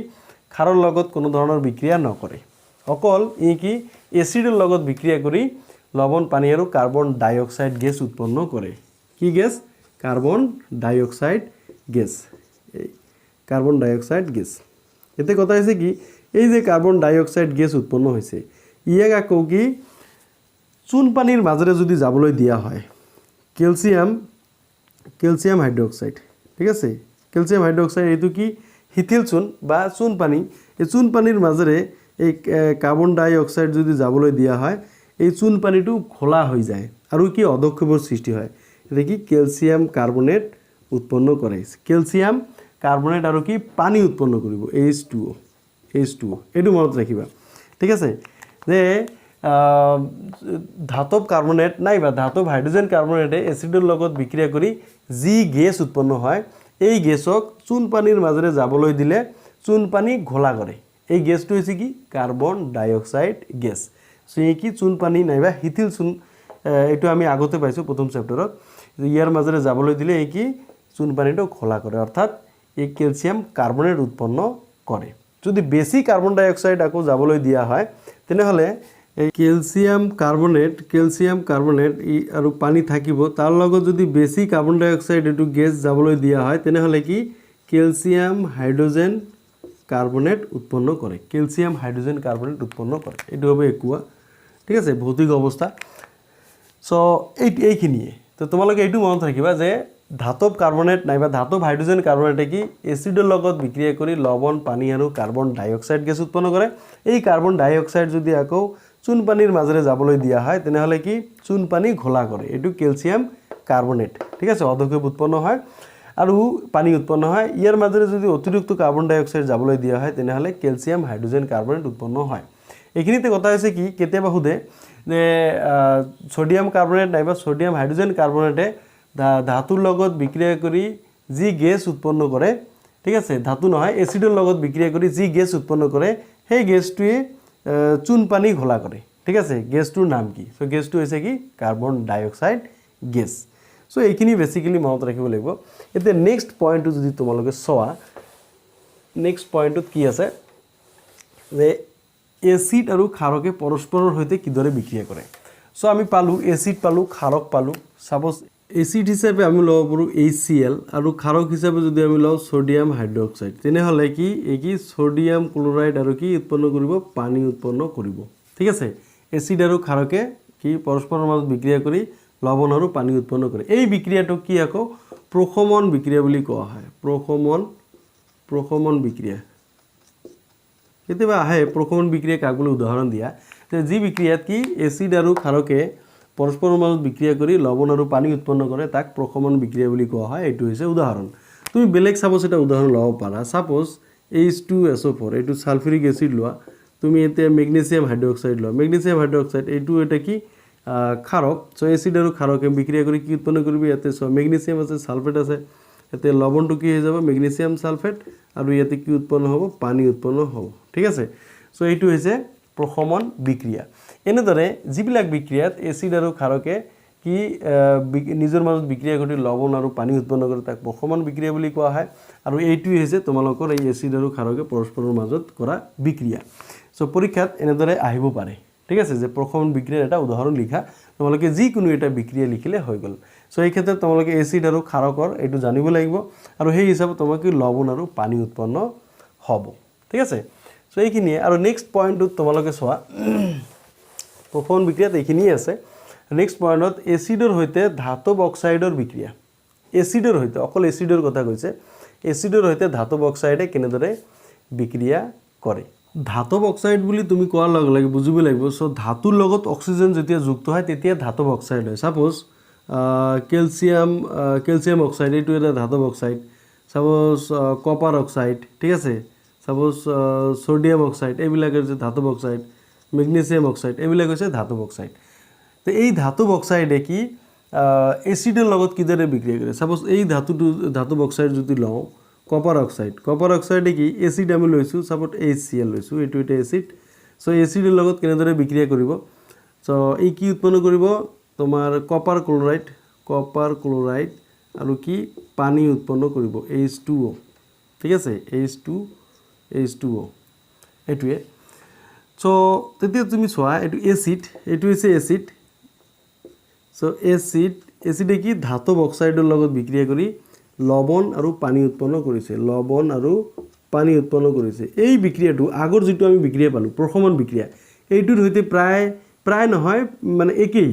ক্ষাৰৰ লগত কোনো ধৰণৰ বিক্ৰিয়া নকৰে অকল ই কি এসিডৰ লগত বিক্ৰিয়া কৰি লবণ পানী আৰু কাৰ্বন ডাই অক্সাইড গ্যাস উৎপন্ন কৰে কি গ্যাস কার্বন ডাই অক্সাইড গ্যাস এতে কথা হৈছে কি এই যে কার্বন ডাই অক্সাইড গ্যাস উৎপন্ন হৈছে ইয়াক আকৌ কি চুন পানীৰ মাজেৰে যদি যাবলৈ দিয়া হয় ক্যালসিয়াম হাইড্ৰোক্সাইড ঠিক আছে ক্যালসিয়াম হাইড্ৰোক্সাইড এইটো কি হিথিল চুন বা চুন পানী এই চুন পানীৰ মাজেৰে এই কার্বন ডাই অক্সাইড যদি যাবলৈ দিয়া হয় এই চুন পানীটো খোলা হৈ যায় আৰু কি অদক্ষেপৰ সৃষ্টি হয় এটা কি ক্যালসিয়াম কাৰ্বনেট উৎপন্ন কৰে ক্যালসিয়াম কাৰ্বনেট আৰু কি পানী উৎপন্ন কৰিব H2O এটো মনত ৰাখিবা ঠিক আছে যে ধাতব কাৰ্বনেট নাইবা ধাতব হাইড্ৰোজেন কাৰ্বনেটে এসিডৰ লগত বিক্ৰিয়া কৰি যি গ্যাস উৎপন্ন হয় এই গ্যাসক চুন পানীৰ মাজেৰে যাবলৈ দিলে চুন পানী ঘোলা কৰে এই গ্যাসটো হৈছে কি কার্বন ডাই অক্সাইড গ্যাস সো এই কি চুন পানী নাইবা হিথিল চুন এটো আমি আগতে পাইছো প্ৰথম চ্যাপ্টাৰত ইয়াৰ মাজেৰে যাবলৈ দিলে এই কি চুন পানীটো ঘোলা কৰে অৰ্থাৎ এই ক্যালসিয়াম কাৰ্বনেট উৎপন্ন কৰে যদি বেছি কার্বন ডাই অক্সাইড আকৌ যাবলৈ দিয়া হয় তেনেহলে এই ক্যালসিয়াম কার্বনেট আৰু পানী থাকিব তাৰ লগত যদি বেছি কার্বন ডাই অক্সাইড এটো গ্যাস যাবলৈ দিয়া হয় তেনেহলে কি ক্যালসিয়াম হাইড্রোজেন কার্বনেট উৎপন্ন করে এটো হবে একুয়া ঠিক আছে ভৌতিক অবস্থা সো এইখিনিয়ে তো তোমালোকে এইটো মনত ৰাখিবা যে ধাতব কাৰ্বনেট নাইবা ধাতব হাইড্ৰোজেন কাৰ্বনেটে কি এসিডৰ লগত বিক্ৰিয়া কৰি লবণ পানী আৰু কাৰ্বন ডাই অক্সাইড গ্যাস উৎপন্ন কৰে এই কাৰ্বন ডাই অক্সাইড যদি আকৌ চুন পানীৰ মাজেৰে যাবলৈ দিয়া হয় তেনেহলে কি চুন পানী ঘোলা কৰে এটো ক্যালসিয়াম কাৰ্বনেট ঠিক আছে অদক্ষেপ উৎপন্ন হয় আৰু পানী উৎপন্ন হয় ইয়াৰ মাজেৰে যদি অতিৰিক্ত কার্বন ডাই অক্সাইড যাবলৈ দিয়া হয় তেনেহলে ক্যালসিয়াম হাইড্রোজেন কার্বনেট উৎপন্ন হয় এইখিনিতে কথা হৈছে কি কেতিয়াবা খুদে যে সোডিয়াম কার্বনেট নাইবা সোডিয়াম হাইড্রোজেন কার্বনেটে ধাতুৰ লগত বিক্ৰিয়া কৰি যি গ্যাস উৎপন্ন কৰে ঠিক আছে ধাতু নহয় এসিডৰ লগত বিক্ৰিয়া কৰি যি গ্যাস উৎপন্ন কৰে সেই গ্যাসটোৱে চুন পানী ঘোলা কৰে ঠিক আছে গ্যাসটোৰ নাম কি সো গ্যাসটো হৈছে কি কাৰ্বন ডাই অক্সাইড গ্যাস সো এইখিনি বেসিক্যালি মনত ৰাখিব লাগিব এতে নেক্সট পয়েন্টটো যদি তোমালোকে সোৱা নেক্সট পয়েন্টত কি আছে যে এসিড আৰু ক্ষাৰকে পৰস্পৰৰ সৈতে কিদৰে বিক্ৰিয়া কৰে সো আমি পালো এসিড পালো ক্ষাৰক পালো সাপোজ এসিড হিসাবে আমি লব পাৰো HCl আৰু ক্ষাৰক হিসাবে যদি আমি লও সোডিয়াম হাইড্ৰোক্সাইড তেনেহলে কি এই কি সোডিয়াম ক্লোৰাইড আৰু কি উৎপন্ন কৰিব পানী উৎপন্ন কৰিব ঠিক আছে এসিড আৰু ক্ষাৰকে কি পৰস্পৰৰ মাজত বিক্ৰিয়া কৰি লবণ আৰু পানী উৎপন্ন কৰে এই বিক্ৰিয়াটো কি আকৌ প্ৰশমন বিক্ৰিয়া বুলি কোৱা হয় প্ৰশমন বিক্ৰিয়া কেতিয়াবা আহে প্ৰশমন বিক্ৰিয়া কাক বুলি উদাহৰণ দিয়া যি বিক্ৰিয়াত কি এসিড আৰু ক্ষাৰকে পৰস্পৰৰ মাজত বিক্ৰিয়া কৰি লৱণ আৰু পানী উৎপন্ন কৰে তাক প্ৰশমন বিক্ৰিয়া বুলি কোৱা হয়। এইটো হৈছে উদাহৰণ। তুমি বেলেগ সাপোজ এটা উদাহৰণ ল'ব পাৰা। সাপোজ H2SO4 এইটো সালফিউৰিক এসিড লোৱা, তুমি এতিয়া মেগনেছিয়াম হাইড্ৰক্সাইড লোৱা। মেগনেছিয়াম হাইড্ৰক্সাইড এইটো এটা কি ক্ষাৰক। সো এসিড আৰু ক্ষাৰকে বিক্ৰিয়া কৰি কি উৎপন্ন কৰিব? ইয়াতে মেগনেছিয়াম আছে, সালফেট আছে, ইয়াতে লৱণটো কি হৈ যাব? মেগনেছিয়াম সালফেট, আৰু ইয়াতে কি উৎপন্ন হ'ব? পানী উৎপন্ন হ'ব। ঠিক আছে। সো এইটো হৈছে প্ৰশমন বিক্ৰিয়া। এনেদৰে যিবিলাক বিক্ৰিয়াত এসিড আৰু ক্ষাৰকে কি নিজৰ মাজত বিক্ৰিয়া কৰি লৱণ আৰু পানী উৎপন্ন কৰে তাক প্ৰশমন বিক্ৰিয়া বুলি কোৱা হয়। আৰু এইটোৱে হৈছে তোমালোকৰ এই এসিড আৰু ক্ষাৰকে পৰস্পৰৰ মাজত কৰা বিক্ৰিয়া। সো পৰীক্ষাত এনেদৰে আহিব পাৰে। ঠিক আছে, যে প্ৰশমন বিক্ৰিয়াৰ এটা উদাহৰণ লিখা। তোমালোকে যিকোনো এটা বিক্ৰিয়া লিখিলে হৈ গ'ল। সো এই ক্ষেত্ৰত তোমালোকে এসিড আৰু ক্ষাৰকৰ এইটো জানিব লাগিব, আৰু সেই হিচাপত তোমালোকে লৱণ আৰু পানী উৎপন্ন হ'ব। ঠিক আছে। সো এইখিনিয়ে। আৰু নেক্সট পইণ্টটোত তোমালোকে চোৱা, প্ৰশমন বিক্ৰিয়াত এইখিনিয়ে আছে। নেক্সট পইণ্টত এসিডৰ সৈতে ধাতৱ অক্সাইডৰ বিক্ৰিয়া। এসিডৰ সৈতে, অকল এসিডৰ কথা কৈছে, এসিডৰ সৈতে ধাতৱ অক্সাইডে কেনেদৰে বিক্ৰিয়া কৰে। ধাতৱ অক্সাইড বুলি তুমি কোৱাৰ লগে লগে বুজিব লাগিব, সো ধাতুৰ লগত অক্সিজেন যেতিয়া যুক্ত হয় তেতিয়া ধাতৱ অক্সাইড হয়। সাপোজ কেলছিয়াম অক্সাইড এইটো এটা ধাতৱ অক্সাইড। সাপোজ কপাৰ অক্সাইড, ঠিক আছে। সাপোজ সোডিয়াম অক্সাইড, এইবিলাক হৈছে ধাতৱ অক্সাইড। মেগনেছিয়াম অক্সাইড, এইবিলাক হৈছে ধাতৱ অক্সাইড। তো এই ধাতৱ অক্সাইডে কি এসিডৰ লগত কিদৰে বিক্ৰিয়া কৰে? সাপোজ এই ধাতৱ অক্সাইড যদি লওঁ, কপাৰ অক্সাইড, কপাৰ অক্সাইডে কি এসিড আমি লৈছোঁ, সাপোজ HCl লৈছোঁ, এইটো এটা এসিড। সো এসিডৰ লগত কেনেদৰে বিক্ৰিয়া কৰিব? সো এই কি উৎপন্ন কৰিব? তোমাৰ কপাৰ ক্লৰাইড আৰু কি পানী উৎপন্ন কৰিব, H2O। ঠিক আছে, H2O এইটোৱে। সো তেতিয়া তুমি চোৱা, এইটো এসিড, এইটো হৈছে এসিড। সো এসিডে কি ধাতৱ অক্সাইডৰ লগত বিক্ৰিয়া কৰি লৱণ আৰু পানী উৎপন্ন কৰিছে, লৱণ আৰু পানী উৎপন্ন কৰিছে। এই বিক্ৰিয়াটো আগৰ যিটো আমি বিক্ৰিয়া পালোঁ প্ৰশমন বিক্ৰিয়া, এইটোৰ সৈতে প্ৰায় নহয় মানে একেই।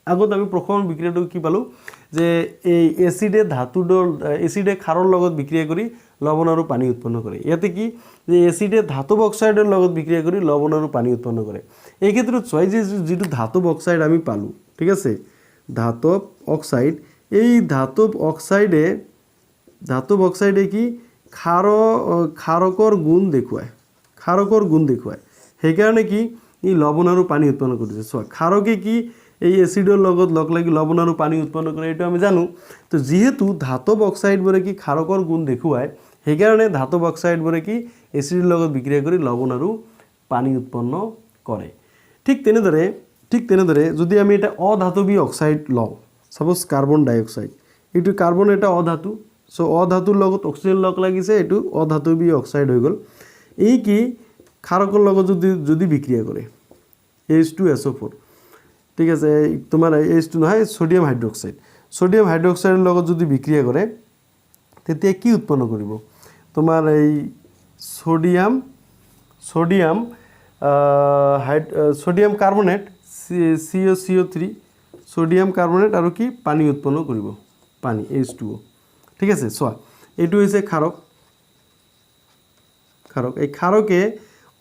আগত আমি প্ৰশমন বিক্ৰিয়াটো কি পালোঁ, যে এই এসিডে ক্ষাৰৰ লগত বিক্ৰিয়া কৰি লৱণ আৰু পানী উৎপন্ন কৰে। ইয়াতে কি, যে এসিডে ধাতৱ অক্সাইডৰ লগত বিক্ৰিয়া কৰি লৱণ আৰু পানী উৎপন্ন কৰে। এই ক্ষেত্ৰত চোৱা, যে যিটো ধাতৱ অক্সাইড আমি পালোঁ, ঠিক আছে, ধাতৱ অক্সাইড, এই ধাতৱ অক্সাইডে কি ক্ষাৰকৰ গুণ দেখুৱায়। সেইকাৰণে কি ই লৱণ আৰু পানী উৎপন্ন কৰিছে। চোৱা, ক্ষাৰকে কি এই এসিডৰ লগত লগ লাগি লৱণ আৰু পানী উৎপন্ন কৰে, এইটো আমি জানো। তো যিহেতু ধাতৱ অক্সাইডবোৰে কি ক্ষাৰকৰ গুণ দেখুৱায়, সেইকাৰণে ধাতৱ অক্সাইডবোৰে কি এসিডৰ লগত বিক্ৰিয়া কৰি লৱণ আৰু পানী উৎপন্ন কৰে। ঠিক তেনেদৰে যদি আমি এটা অধাতৱী অক্সাইড লওঁ, সাপোজ কাৰ্বন ডাইঅক্সাইড, এইটো কাৰ্বন এটা অধাতু। সো অধাতুৰ লগত অক্সিজেন লগ লাগিছে, এইটো অধাতৱী অক্সাইড হৈ গ'ল। এই কি ক্ষাৰকৰ লগত যদি বিক্ৰিয়া কৰে, H2SO4, ঠিক আছে, তোমাৰ H2 নহয়, সোডিয়াম হাইড্ৰক্সাইডৰ লগত যদি বিক্ৰিয়া কৰে, তেতিয়া কি উৎপন্ন কৰিব? তোমাৰ এই sodium carbonate, CO3, sodium carbonate আৰু কি পানী উৎপন্ন কৰিব, পানী, H2O। ঠিক আছে। চোৱা, এইটো হৈছে ক্ষাৰক। এই ক্ষাৰকে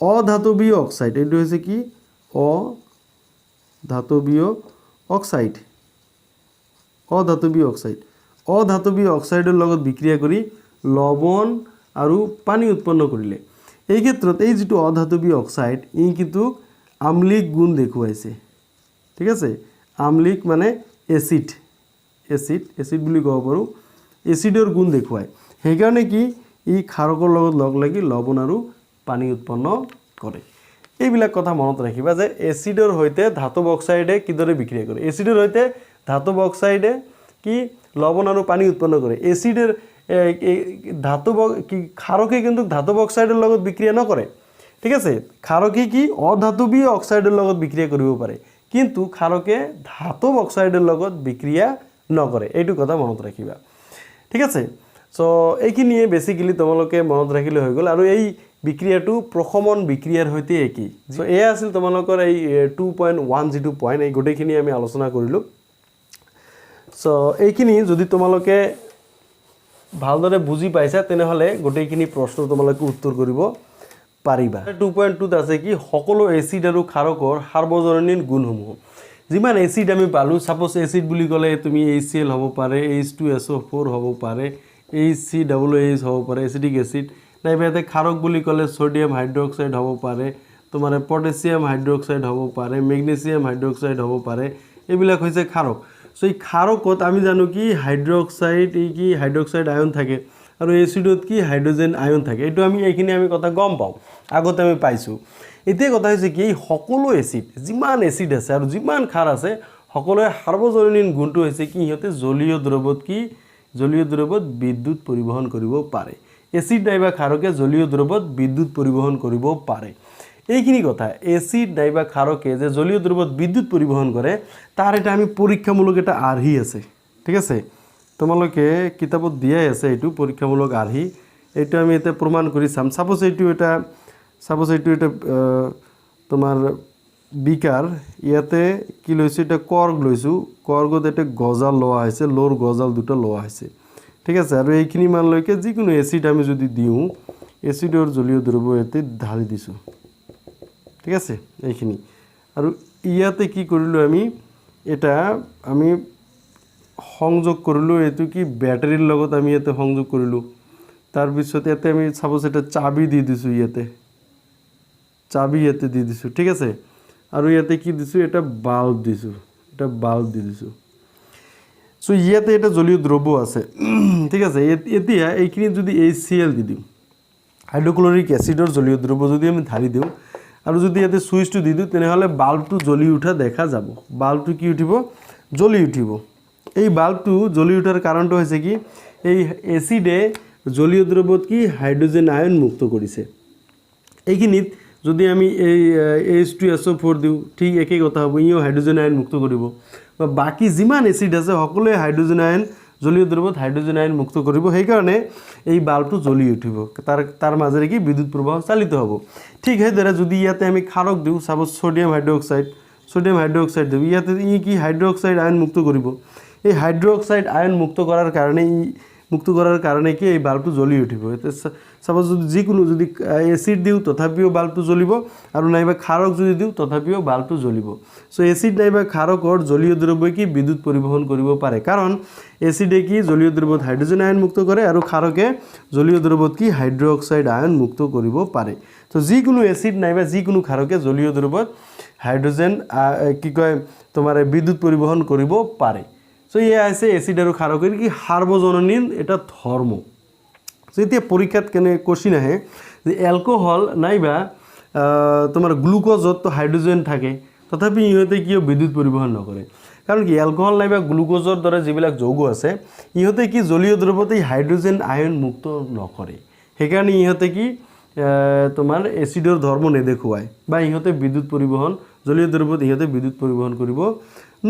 অধাতৱীয় অক্সাইড, এইটো হৈছে কি অধাতৱীয় অক্সাইডৰ লগত বিক্ৰিয়া কৰি লৱণ আৰু পানী উৎপন্ন কৰিলে। এই ক্ষেত্ৰত এই যিটো অধাতৱীয় অক্সাইড, ই কিন্তু আম্লিক গুণ দেখুৱাইছে। ঠিক আছে, আম্লিক মানে এসিড বুলি ক'ব পাৰোঁ, এসিডৰ গুণ দেখুৱায়। সেইকাৰণে কি ই ক্ষাৰকৰ লগত লগ লাগি লৱণ আৰু পানী উৎপন্ন কৰে। এইবিলাক কথা মনত ৰাখিবা, যে এসিডৰ সৈতে ধাতৱ অক্সাইডে কিদৰে বিক্ৰিয়া কৰে। এসিডৰ সৈতে ধাতৱ অক্সাইডে কি লৱণ আৰু পানী উৎপন্ন কৰে। ক্ষাৰকে কিন্তু ধাতৱ অক্সাইডৰ লগত বিক্ৰিয়া নকৰে। ঠিক আছে, ক্ষাৰকে কি অধাতৱীয় অক্সাইডৰ লগত বিক্ৰিয়া কৰিব পাৰে, কিন্তু ক্ষাৰকে ধাতৱ অক্সাইডৰ লগত বিক্ৰিয়া নকৰে। এইটো কথা মনত ৰাখিবা। ঠিক আছে। সো এইখিনিয়ে বেসিক্যালি তোমালোকে মনত ৰাখিলে হৈ গ'ল। আৰু এই বিক্ৰিয়াটো প্ৰশমন বিক্ৰিয়াৰ সৈতে একেই। সো এয়া আছিল তোমালোকৰ এই 2.1 যিটো পইণ্ট, এই গোটেইখিনি আমি আলোচনা কৰিলোঁ। সো এইখিনি যদি তোমালোকে ভালদৰে বুজি পাইছা, তেনেহ'লে গোটেইখিনি প্ৰশ্ন তোমালোকে উত্তৰ কৰিব পাৰিবা 2.2 আছে কি সকলো এসিড আৰু ক্ষাৰকৰ সাৰ্বজনীন গুণসমূহ যিমান এসিড আমি পালো সাপোজ এসিড বুলি ক'লে তুমি HCl হ'ব পাৰে H2SO4 হ'ব পাৰে HCOOH হ'ব পাৰে এসিডিক এসিড নাইবা এতে ক্ষাৰক বুলি ক'লে সোডিয়াম হাইড্ৰক্সাইড হ'ব পাৰে তোমাৰ পটাছিয়াম হাইড্ৰক্সাইড হ'ব পাৰে মেগনেছিয়াম হাইড্ৰক্সাইড হ'ব পাৰে এইবিলাক হৈছে ক্ষাৰক সো এই ক্ষাৰকত আমি জানো কি হাইড্ৰক্সাইড কি হাইড্ৰক্সাইড আয়ন থাকে আৰু এসিডত কি হাইড্ৰোজেন আয়ন থাকে এটো আমি এইখিনি আমি কথা গম পাও আগতে আমি পাইছো এতিয়া কথা হৈছে কি সকলো এসিড যিমান এসিড আছে আৰু যিমান ক্ষাৰ আছে সকলোৰে সাৰ্বজনীন গুণটো হৈছে কি ইহতে জলীয় দ্ৰৱত বিদ্যুৎ পৰিবহন কৰিব পাৰে এসিড নাইবা ক্ষাৰকে জলীয় দ্ৰৱত বিদ্যুৎ পৰিবহন কৰিব পাৰে এইখিনি কথা এসিড নাইবা ক্ষাৰকে যে জলীয় দ্ৰৱত বিদ্যুৎ পৰিবহন কৰে তাৰ এটা আমি পৰীক্ষামূলক এটা আৰ্হি আছে ঠিক আছে তোমালোকে কিতাপত দিয়াই আছে এটো পৰীক্ষামূলক আৰ্হি এটো আমি এতে প্ৰমাণ কৰি চাম সাপোজ এটো এটা তোমাৰ বিকাৰ ইয়াতে কি লৈছো এটা কৰ্গ লৈছো কৰ্গত এটা গজাল লোৱা হৈছে লোৰ গজাল দুটা লোৱা হৈছে ঠিক আছে আৰু এইখিনি মান লৈকে যিকোনো এসিড আমি যদি দিও এসিডৰ জলীয় দ্ৰৱ এতে ঢালি দিছো ঠিক আছে এইখিনি আৰু ইয়াতে কি কৰিলো আমি এটা আমি সংযোগ কৰিলো এটো কি ব্যাটাৰীৰ লগত আমি এতে সংযোগ কৰিলো তাৰ পিছত এতে আমি সাপোজ এটা চাবি দি দিছো ইয়াতে চাবি এতে দি দিছো ঠিক আছে আৰু ইয়াতে কি দিছো এটা বাল্ব দি দিছো সো ইয়াতে এটা জলীয় দ্ৰৱ আছে ঠিক আছে এতিয়া এইখিনি যদি HCl দি দিও হাইড্ৰোক্লোৰিক এসিডৰ জলীয় দ্ৰৱ যদি আমি ঢালি দিও আৰু যদি ইয়াতে সুইচটো দি দিও তেনেহলে বাল্বটো জ্বলি উঠা দেখা যাব বাল্বটো কি উঠিব জ্বলি উঠিব এই বাল্বটো জ্বলি উঠাৰ কাৰণটো হৈছে কি এই এসিডে জলীয় দ্ৰৱত কি হাইড্ৰোজেন আয়ন মুক্ত কৰিছে এইখিনিত যদি আমি এই H2SO4 দিও ঠিক একেই কথা হ'ব ইও হাইড্ৰোজেন আয়ন মুক্ত কৰিব বা বাকি যিমান এসিড আছে সকলোৱে হাইড্ৰোজেন আয়ন জলীয় দ্ৰৱত হাইড্ৰোজেন আয়ন মুক্ত কৰিব সেই কাৰণে এই বাল্বটো জ্বলি উঠিব তাৰ মাজেৰে কি বিদ্যুৎ প্ৰবাহ চালিত হ'ব ঠিক সেইদৰে যদি ইয়াতে আমি ক্ষাৰক দিও সাপোজ সোডিয়াম হাইড্ৰক্সাইড দিও ইয়াতে ই কি হাইড্ৰক্সাইড আয়ন মুক্ত কৰিব এই হাইড্ৰক্সাইড আয়ন মুক্ত কৰাৰ কাৰণে কি এই বাল্বটো জ্বলি উঠিব এতে সাপোজ যিকোনো যদি এসিড দিও তথাপিও বাল্বটো জ্বলিব আৰু নাইবা ক্ষাৰক যদি দিও তথাপিও বাল্বটো জ্বলিব সো এসিড নাইবা ক্ষাৰকৰ জলীয় দ্ৰৱই কি বিদ্যুৎ পৰিবহন কৰিব পাৰে কাৰণ এসিডে কি জলীয় দ্ৰৱত হাইড্ৰোজেন আয়ন মুক্ত কৰে আৰু ক্ষাৰকে জলীয় দ্ৰৱত কি হাইড্ৰক্সাইড আয়ন মুক্ত কৰিব পাৰে তো যিকোনো এসিড নাইবা যিকোনো ক্ষাৰকে জলীয় দ্ৰৱত হাইড্ৰোজেন কি কয় তোমাৰ বিদ্যুৎ পৰিবহন কৰিব পাৰে সো ইয়া আছে এসিড আৰু ক্ষাৰকৰ কি সাৰ্বজনীন এটা ধৰ্ম সো এতিয়া পৰীক্ষাত কেনে কোশ্চিন আহে যে এলকোহল নাইবা তোমাৰ গ্লুকোজত তো হাইড্ৰোজেন থাকে তথাপি ইহতে কিয় বিদ্যুৎ পৰিবহন নকৰে কাৰণ কি এলকোহল নাইবা গ্লুকোজৰ দৰে যিবিলাক যৌগ আছে ইহতে কি জলীয় দ্ৰৱত হাইড্ৰোজেন আয়ন মুক্ত নকৰে সেইকাৰণে ইহতে কি তোমাৰ এসিডৰ ধৰ্ম নেদেখুৱায় বা ইহতে বিদ্যুৎ পৰিবহন জলীয় দ্ৰৱত ইহতে বিদ্যুৎ পৰিবহন কৰিব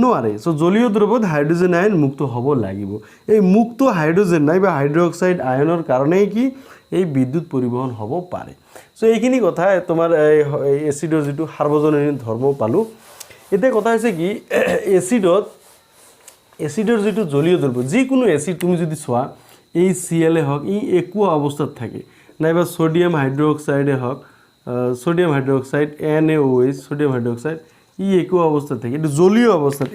নোৱাৰে সো জলীয় দ্ৰৱত হাইড্ৰোজেন আয়ন মুক্ত হ'ব লাগিব এই মুক্ত হাইড্ৰোজেন নাইবা হাইড্ৰক্সাইড আয়নৰ কাৰণে কি এই বিদ্যুৎ পৰিবহন হ'ব পাৰে সো এইখিনি কথা তোমাৰ এসিডৰ যেটো সাৰ্বজনীন ধৰ্ম পালো এতিয়া কথা হৈছে কি এসিডৰ যেটো জলীয় দ্ৰৱ যিকোনো এসিড তুমি যদি চোৱা HCl হক ই একুয়া অৱস্থাত থাকে নাইবা সোডিয়াম হাইড্ৰক্সাইডে হক sodium hydroxide NaOH sodium hydroxide ই একুয়া অৱস্থাত থাকে এটো জলীয় অৱস্থাত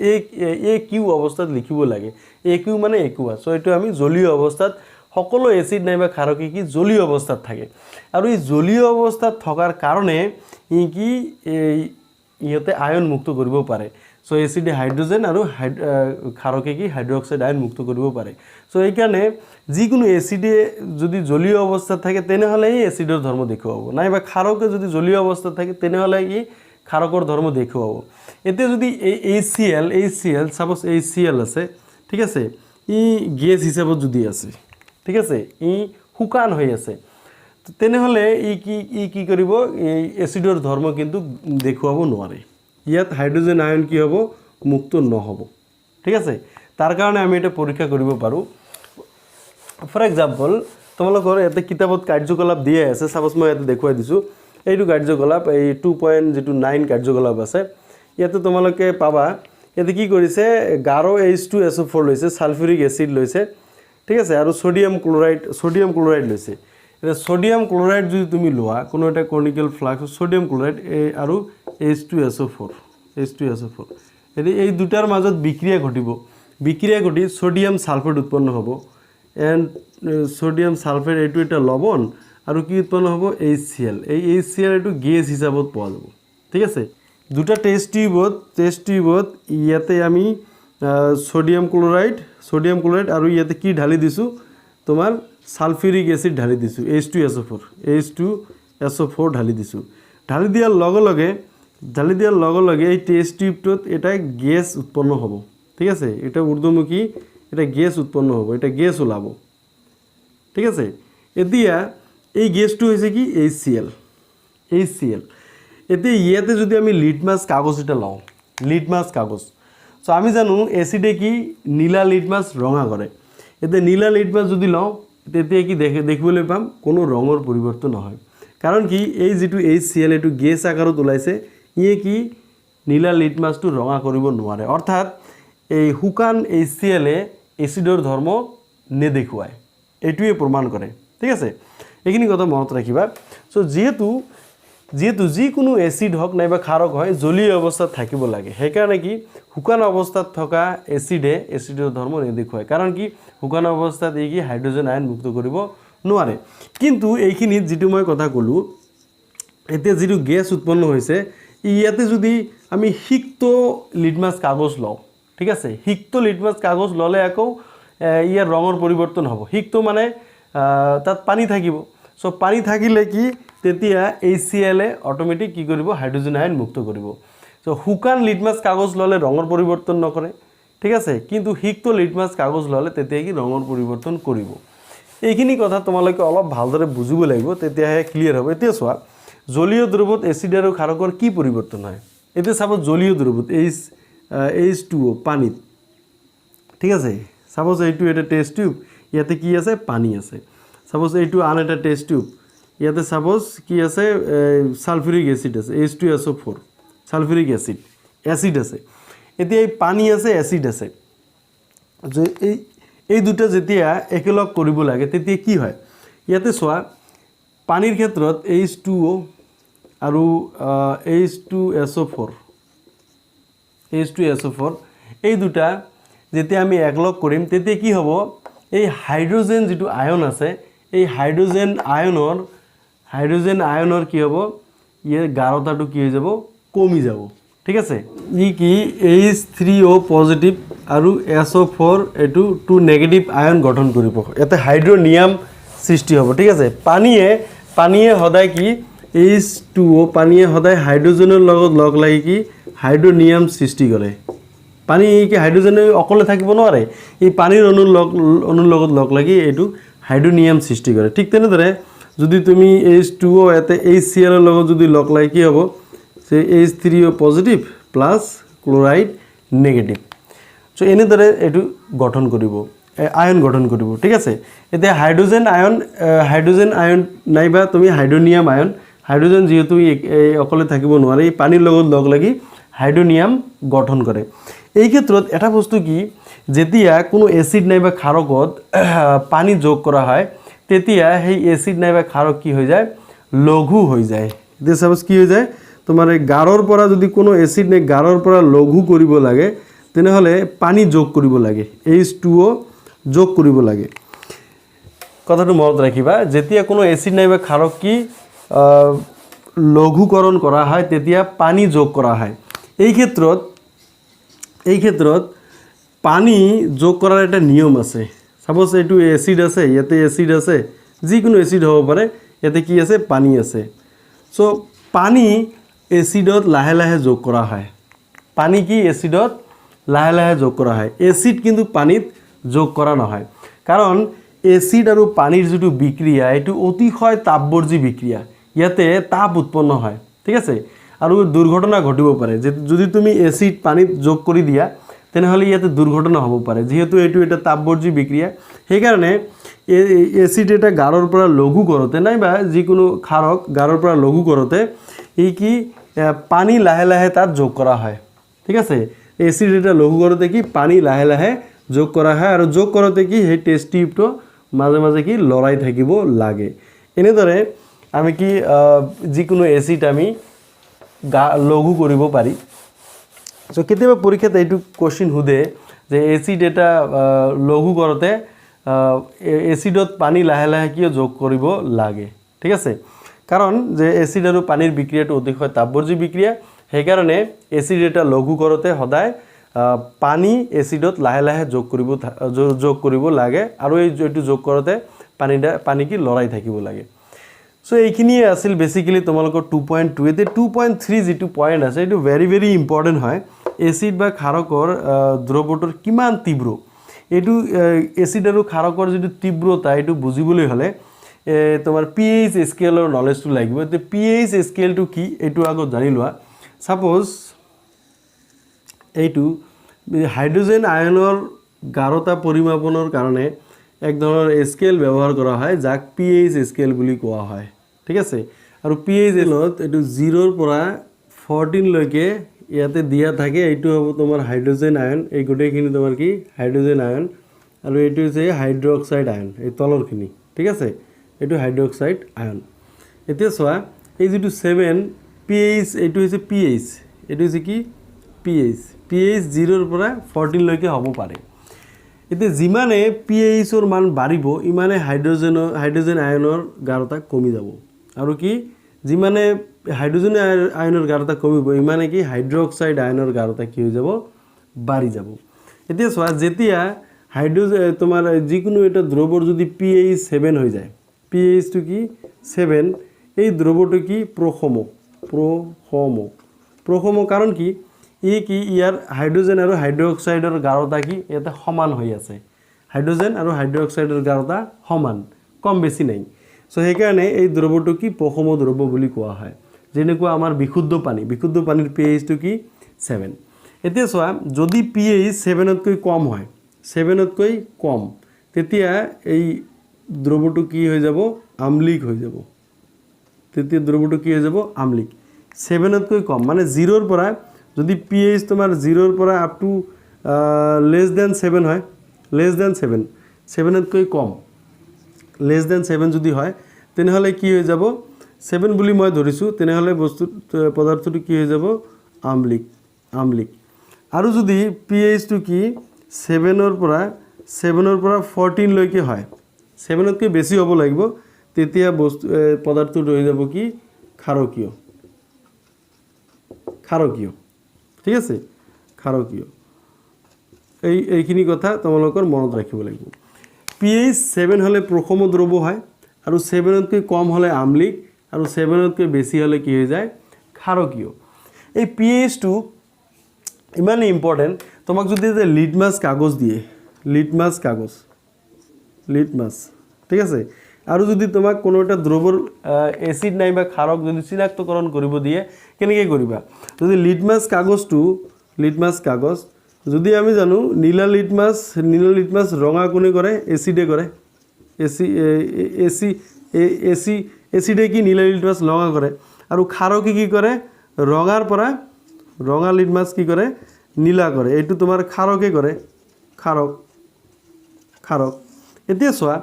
AQ অৱস্থাত লিখিব লাগে AQ মানে একুয়া সো এটো আমি জলীয় অৱস্থাত সকলো এসিড নাইবা ক্ষাৰকে কি জলীয় অৱস্থাত থাকে আৰু এই জলীয় অৱস্থাত থকাৰ কাৰণে ই কি ইহতে আয়ন মুক্ত কৰিব পাৰে সো এসিডে হাইড্ৰোজেন আৰু ক্ষাৰকে কি হাইড্ৰক্সাইড আয়ন মুক্ত কৰিব পাৰে সো এই কাৰণে যিকোনো এসিডে যদি জলীয় অৱস্থাত থাকে তেনেহলে এই এসিডৰ ধৰ্ম দেখুৱাব নাইবা ক্ষাৰকে যদি জলীয় অৱস্থাত থাকে তেনেহলে ই ক্ষাৰকৰ ধৰ্ম দেখুৱাব এতিয়া যদি HCl সাপোজ HCl আছে ঠিক আছে ই গ্যাস হিচাপত যদি আছে ঠিক আছে ই শুকান হৈ আছে তেনেহলে ই কি কৰিব এই এসিডৰ ধৰ্ম কিন্তু দেখুৱাব নোৱাৰে ইয়াত হাইড্ৰোজেন আয়ন কি হ'ব মুক্ত নহব ঠিক আছে তাৰ কাৰণে আমি এটা পৰীক্ষা কৰিব পাৰো ফৰ এক্সাম্পল তোমালোকৰ এটা কিতাপত কাৰ্যকলাপ দিয়া আছে সাপোজ মই এটা দেখুৱাই দিছো এইটো কাৰ্যকলাপ এই 2.9 কাৰ্যকলাপ আছে ইয়াতে তোমালোকে পাবা ইয়াতে কি কৰিছে গাঢ় H2SO4 লৈছে সালফিউৰিক এসিড লৈছে ঠিক আছে আৰু সোডিয়াম ক্লোৰাইড লৈছে এটা সোডিয়াম ক্লোৰাইড যদি তুমি লোৱা কোনো এটা কনিক্যাল ফ্লাক্স সোডিয়াম ক্লোৰাইড আৰু H2SO4 এটি এই দুটাৰ মাজত বিক্রিয়া ঘটিব বিক্রিয়া ঘটি সোডিয়াম সালফেট উৎপন্ন হ'ব এন্ড সোডিয়াম সালফেট এইটো এটা লবণ আৰু কি উৎপন্ন হ'ব HCl এই HCl এটো গ্যাস হিচাপত পোৱা যাব ঠিক আছে দুটা টেস্ট টিউবত ইয়াতে আমি সোডিয়াম ক্লোৰাইড আৰু ইয়াতে কি ঢালি দিছো তোমাৰ সালফিউৰিক অ্যাসিড ঢালি দিছো H2SO4 ঢালি দিছো ঢালি দিয়াৰ লগে লগে এই টেস্ট টিউবটোত এটা গ্যাস উৎপন্ন হ'ব ঠিক আছে এটা ঊৰ্ধ্বমুখী এটা গ্যাস উৎপন্ন হ'ব এটা গ্যাস ওলাব ঠিক আছে এতিয়া এই গ্যাসটো হৈছে কি HCl এতিয়া ইয়াতে যদি আমি লিটমাস কাগজ এটা লওঁ লিটমাস কাগজ সো আমি জানো এসিডে কি নীলা লিটমাস ৰঙা কৰে এতিয়া নীলা লিটমাস যদি লওঁ তেতিয়া কি দেখিবলৈ পাম কোনো ৰঙৰ পৰিৱৰ্তন নহয় কাৰণ কি এই যেটো HCl এটো গ্যাস আকাৰত ওলাইছে ইয়ে কি নীলা লিটমাসটো ৰঙা কৰিব নোৱাৰে অৰ্থাৎ এই হুকান HCl এ এসিডৰ ধৰ্ম নেদেখুৱায় এটোৱে প্ৰমাণ কৰে ঠিক আছে এইখিনি কথা মনত ৰাখিবা সো যেহেতু যিকোনো এসিড হক নাইবা ক্ষাৰক হয় জলীয় অৱস্থাত থাকিব লাগে হেকাৰণে কি হুকান অৱস্থাত থকা এসিডৰ ধৰ্ম নেদেখুৱায় কাৰণ কি হুকান অৱস্থাত এই কি হাইড্ৰোজেন আয়ন মুক্ত কৰিব নোৱাৰে কিন্তু এইখিনি যেটো মই কথা কলো এতিয়া যেটো গ্যাস উৎপন্ন হৈছে ইয়াতে যদি আমি হিক্ত লিটমাস কাগজ লওঁ ঠিক আছে হিক্ত লিটমাস কাগজ ললে আকৌ ইয়াৰ ৰঙৰ পৰিৱৰ্তন হ'ব হিক্ত মানে তাত পানী থাকিব সো পানী থাকিলে কি তেতিয়া HCl এ অটোমেটিক কি কৰিব হাইড্ৰোজেন আয়ন মুক্ত কৰিব সো হুকান লিটমাস কাগজ ললে ৰঙৰ পৰিৱৰ্তন নকৰে ঠিক আছে কিন্তু হিক্ত লিটমাস কাগজ ললে তেতিয়া কি ৰঙৰ পৰিৱৰ্তন কৰিব এইখিনি কথা তোমালোকে অলপ ভালদৰে বুজিব লাগিব তেতিয়াহে ক্লিয়াৰ হ'ব এতিয়া চোৱা জলীয় দ্ৰৱত এসিড আৰু ক্ষাৰকৰ কি পৰিৱৰ্তন হয় এতিয়া সাপোজ জলীয় দ্ৰৱত H2O পানী ঠিক আছে সাপোজ এইটো এটা টেস্ট টিউব ইয়াতে কি আছে পানী আছে সাপোজ এইটো আন এটা টেস্ট টিউব ইয়াতে সাপোজ কি আছে সালফিউরিক অ্যাসিড আছে H2SO4 সালফিউরিক অ্যাসিড আছে এতিয়া এই পানী আছে অ্যাসিড আছে যে এই দুটা যেতিয়া একেলগ কৰিব লাগে তেতিয়া কি হয় ইয়াতে চোৱা পানীৰ ক্ষেত্ৰত H2O আৰু H2SO4 এই দুটা যেতিয়া আমি একলগ কৰিম তেতিয়া কি হ'ব এই হাইড্ৰোজেন যেটো আয়ন আছে এই হাইড্ৰোজেন আয়নৰ কি হ'ব ইয়ে গাঢ়তাটো কি হৈ যাব কমি যাব ঠিক আছে ই কি H3O পজিটিভ আৰু SO4 এটো 2 নেগেটিভ আয়ন গঠন কৰিব এতে হাইড্ৰোনিয়াম সৃষ্টি হ'ব ঠিক আছে পানীয়ে সদায় কি H2O পানীয়ে সদায় হাইড্ৰোজেনৰ লগত লগ লাগি কি হাইড্ৰোনিয়াম সৃষ্টি কৰে পানী কি হাইড্ৰোজেন অকলে থাকিব নোৱাৰে এই পানীৰ অণুৰ লগত লগ লাগি এটো হাইড্ৰোনিয়াম সৃষ্টি কৰে ঠিক তেনেদৰে যদি তুমি H2O এতে HCl এর লগত যদি লগ লাগি কি হ'ব সে H3O positive plus chloride negative so এনেদৰে এটো গঠন কৰিব আয়ন গঠন কৰিব ঠিক আছে এতিয়া হাইড্ৰোজেন আয়ন নাইবা তুমি হাইড্ৰোনিয়াম আয়ন হাইড্ৰোজেন যেহেতু অকলে থাকিব নোৱাৰে এই পানীৰ লগত লগ লাগি হাইড্ৰোনিয়াম গঠন কৰে এই ক্ষেত্ৰত এটা বস্তু কি যেতিয়া কোনো এসিড নাইবা ক্ষাৰকত পানী যোগ কৰা হয় তেতিয়া সেই এসিড নাইবা ক্ষাৰক কি হৈ যায় লঘু হৈ যায় এতিয়া সাপোজ কি হৈ যায় তোমাৰ গাৰৰ পৰা যদি কোনো এসিড নে গাৰৰ পৰা লঘু কৰিব লাগে তেনেহলে পানী যোগ কৰিব লাগে H2O যোগ কৰিব লাগে কথাটো মনত ৰাখিবা যেতিয়া কোনো এসিড নাইবা ক্ষাৰক কি লঘুকৰণ কৰা হয় তেতিয়া পানী যোগ কৰা হয় এই ক্ষেত্ৰত পানী যোগ কৰাৰ এটা নিয়ম আছে সাপোজ এইটো এসিড আছে ইয়াতে এসিড আছে যিকোনো এসিড হ'ব পাৰে ইয়াতে কি আছে পানী আছে সো পানী এসিডত লাহে লাহে যোগ কৰা হয় পানী কি এসিডত লাহে লাহে যোগ কৰা হয় এসিড কিন্তু পানীত যোগ কৰা নহয় কাৰণ এসিড আৰু পানীৰ যেটো বিক্ৰিয়া এটো অতিশয় তাপবৰ্জী বিক্ৰিয়া ইয়াতে তাপ উৎপন্ন হয় ঠিক আছে আৰু দুৰ্ঘটনা ঘটিব পাৰে যদি তুমি এসিড পানীত যোগ কৰি দিয়া তেনেহলে ইয়াতে দুৰ্ঘটনা হ'ব পাৰে যেহেতু এটো এটা তাপবৰ্জী বিক্ৰিয়া সেই কাৰণে এসিড এটা গাৰৰ পৰা লঘু কৰোতে নাইবা যিকোনো ক্ষাৰক গাৰৰ পৰা লঘু কৰোতে এই কি পানী লাহে লাহে তাত যোগ কৰা হয় ঠিক আছে এসিড এটা লঘু কৰোতে কি পানী লাহে লাহে যোগ কৰা হয় আৰু যোগ কৰোতে কি সেই টেস্ট টিউবটো মাঝে মাঝে কি লৰাই থাকিব লাগে এনেদৰে আমি কি যিকোনো এচিড আমি লঘু কৰিব পাৰি সো কেতিয়াবা পৰীক্ষাত এইটো কোশ্চেন সোধে যে এচিড এটা লঘু কৰোঁতে এচিডত পানী লাহে লাহে কিয় যোগ কৰিব লাগে ঠিক আছে কাৰণ যে এচিড আৰু পানীৰ বিক্ৰিয়াটো অতিশয় তাপবৰ্জী বিক্ৰিয়া সেইকাৰণে এচিড এটা লঘু কৰোঁতে সদায় পানী এচিডত লাহে লাহে যোগ কৰিব লাগে আৰু এই যেটো যোগ কৰোঁতে পানী কি লৰাই থাকিব লাগে সো এইখিনিয়ে আছিল বেসিক্যালি তোমালোকৰ 2.2 এতে 2.3 যেটো পয়েন্ট আছে এটো ভেৰি ভেৰি ইম্পৰ্টেন্ট হয় এসিড বা ক্ষাৰকৰ দ্ৰৱটোৰ কিমান তীব্ৰ এটো এসিড আৰু ক্ষাৰকৰ যেটো তীব্ৰতা এটো বুজিবলৈ হলে তোমাৰ pH স্কেলৰ নলেজটো লাগিব তে pH স্কেলটো কি এটো আগত জানি লোৱা সাপোজ এইটো হাইড্ৰোজেন আয়নৰ গাঢ়তা পৰিমাপনৰ কাৰণে এক ধৰণৰ স্কেল ব্যৱহাৰ কৰা হয় যাক pH স্কেল বুলি কোৱা হয় ঠিক আছে আৰু pH লত এটো 0 ৰ পৰা 14 লৈকে ইয়াতে দিয়া থাকে এইটো হ'ব তোমাৰ হাইড্ৰোজেন আয়ন এই গোটেইখিনি তোমাৰ কি হাইড্ৰোজেন আয়ন আৰু এইটো হৈছে হাইড্ৰক্সাইড আয়ন এই তলৰখিনি ঠিক আছে এইটো হাইড্ৰক্সাইড আয়ন এতিয়া চোৱা এই যেটো 7 pH এইটো হৈছে pH এইটো হৈছে কি pH 0 ৰ পৰা 14 লৈকে হ'ব পাৰে এতে যিমানে pH ৰ মান বাঢ়িব ইমানে হাইড্ৰোজেন আয়নৰ গাঢ়তা কমি যাব আৰু কি যিমানে হাইড্ৰোজেন আয়নৰ গাঢ়তা কমিব ইমানে কি হাইড্ৰক্সাইড আয়নৰ গাঢ়তা কি হৈ যাব বাঢ়ি যাব এতিয়া চোৱা যেতিয়া হাইড্ৰোজেন তোমাৰ যিকোনো এটা দ্ৰৱৰ যদি pH 7 হৈ যায় pH টো কি 7 এই দ্ৰৱটো কি প্ৰখম কাৰণ কি কি ইয়াৰ হাইড্ৰোজেন আৰু হাইড্ৰক্সাইডৰ গাঢ়তা কি এটা সমান হৈ আছে হাইড্ৰোজেন আৰু হাইড্ৰক্সাইডৰ গাঢ়তা সমান কম বেছি নাই সো সেইকাৰণে এই দ্ৰৱটো কি প্ৰখম দ্ৰৱ বুলি কোৱা হয় যেনেকুৱা আমাৰ বিশুদ্ধ পানীৰ pH টো কি 7 এতিয়া চোৱা যদি pH 7 তকৈ কম হয় 7 তকৈ কম তেতিয়া এই দ্ৰৱটো কি হৈ যাব আম্লিক হৈ যাব তেতিয়া দ্ৰৱটো কি হৈ যাব আম্লিক 7 তকৈ কম মানে 0 ৰ পৰা যদি pH তোমাৰ 0 ৰ পৰা আপ টু লেস দেন 7 হয় লেস দেন 7 তকৈ কম লেস দেন 7 যদি হয় তেনেহলে কি হৈ যাব 7 বুলি মই ধৰিছো তেনেহলে বস্তু পদাৰ্থটো কি হৈ যাব আম্লিক আৰু যদি pH টো কি 7 ৰ পৰা 14 লৈকে হয় 7 তকৈ বেছি হ'ব লাগিব তেতিয়া বস্তু পদাৰ্থটো হৈ যাব কি ক্ষাৰকীয় ঠিক আছে ক্ষাৰকীয় এইখিনি কথা তোমালোকৰ মনত ৰাখিব লাগিব pH 7 হলে প্ৰখম দ্ৰৱ হয় আৰু 7 তকৈ কম হলে আম্লিক আৰু 7 তকৈ বেছি হলে কি হৈ যায় ক্ষাৰকীয় এই pH টো ইমান ইম্পৰ্টেন্ট তোমাক যদি লিটমাস কাগজ দিয়ে লিটমাস ঠিক আছে আৰু যদি তোমাক কোনো এটা দ্ৰৱৰ এসিড নাই বা ক্ষাৰক যদি চিনাক্তকৰণ কৰিব দিয়ে কেনেকৈ কৰিবা যদি লিটমাস কাগজ যদি আমি জানো নীলা লিটমাস ৰঙা কোনে কৰে এসিডে কৰে এসিডে কি নীলা লিটমাস ৰঙা কৰে আৰু ক্ষাৰকে কি কৰে ৰঙাৰ পৰা ৰঙা লিটমাস কি কৰে নীলা কৰে এইটো তোমাৰ ক্ষাৰকে কৰে ক্ষাৰক এতিয়া চোৱা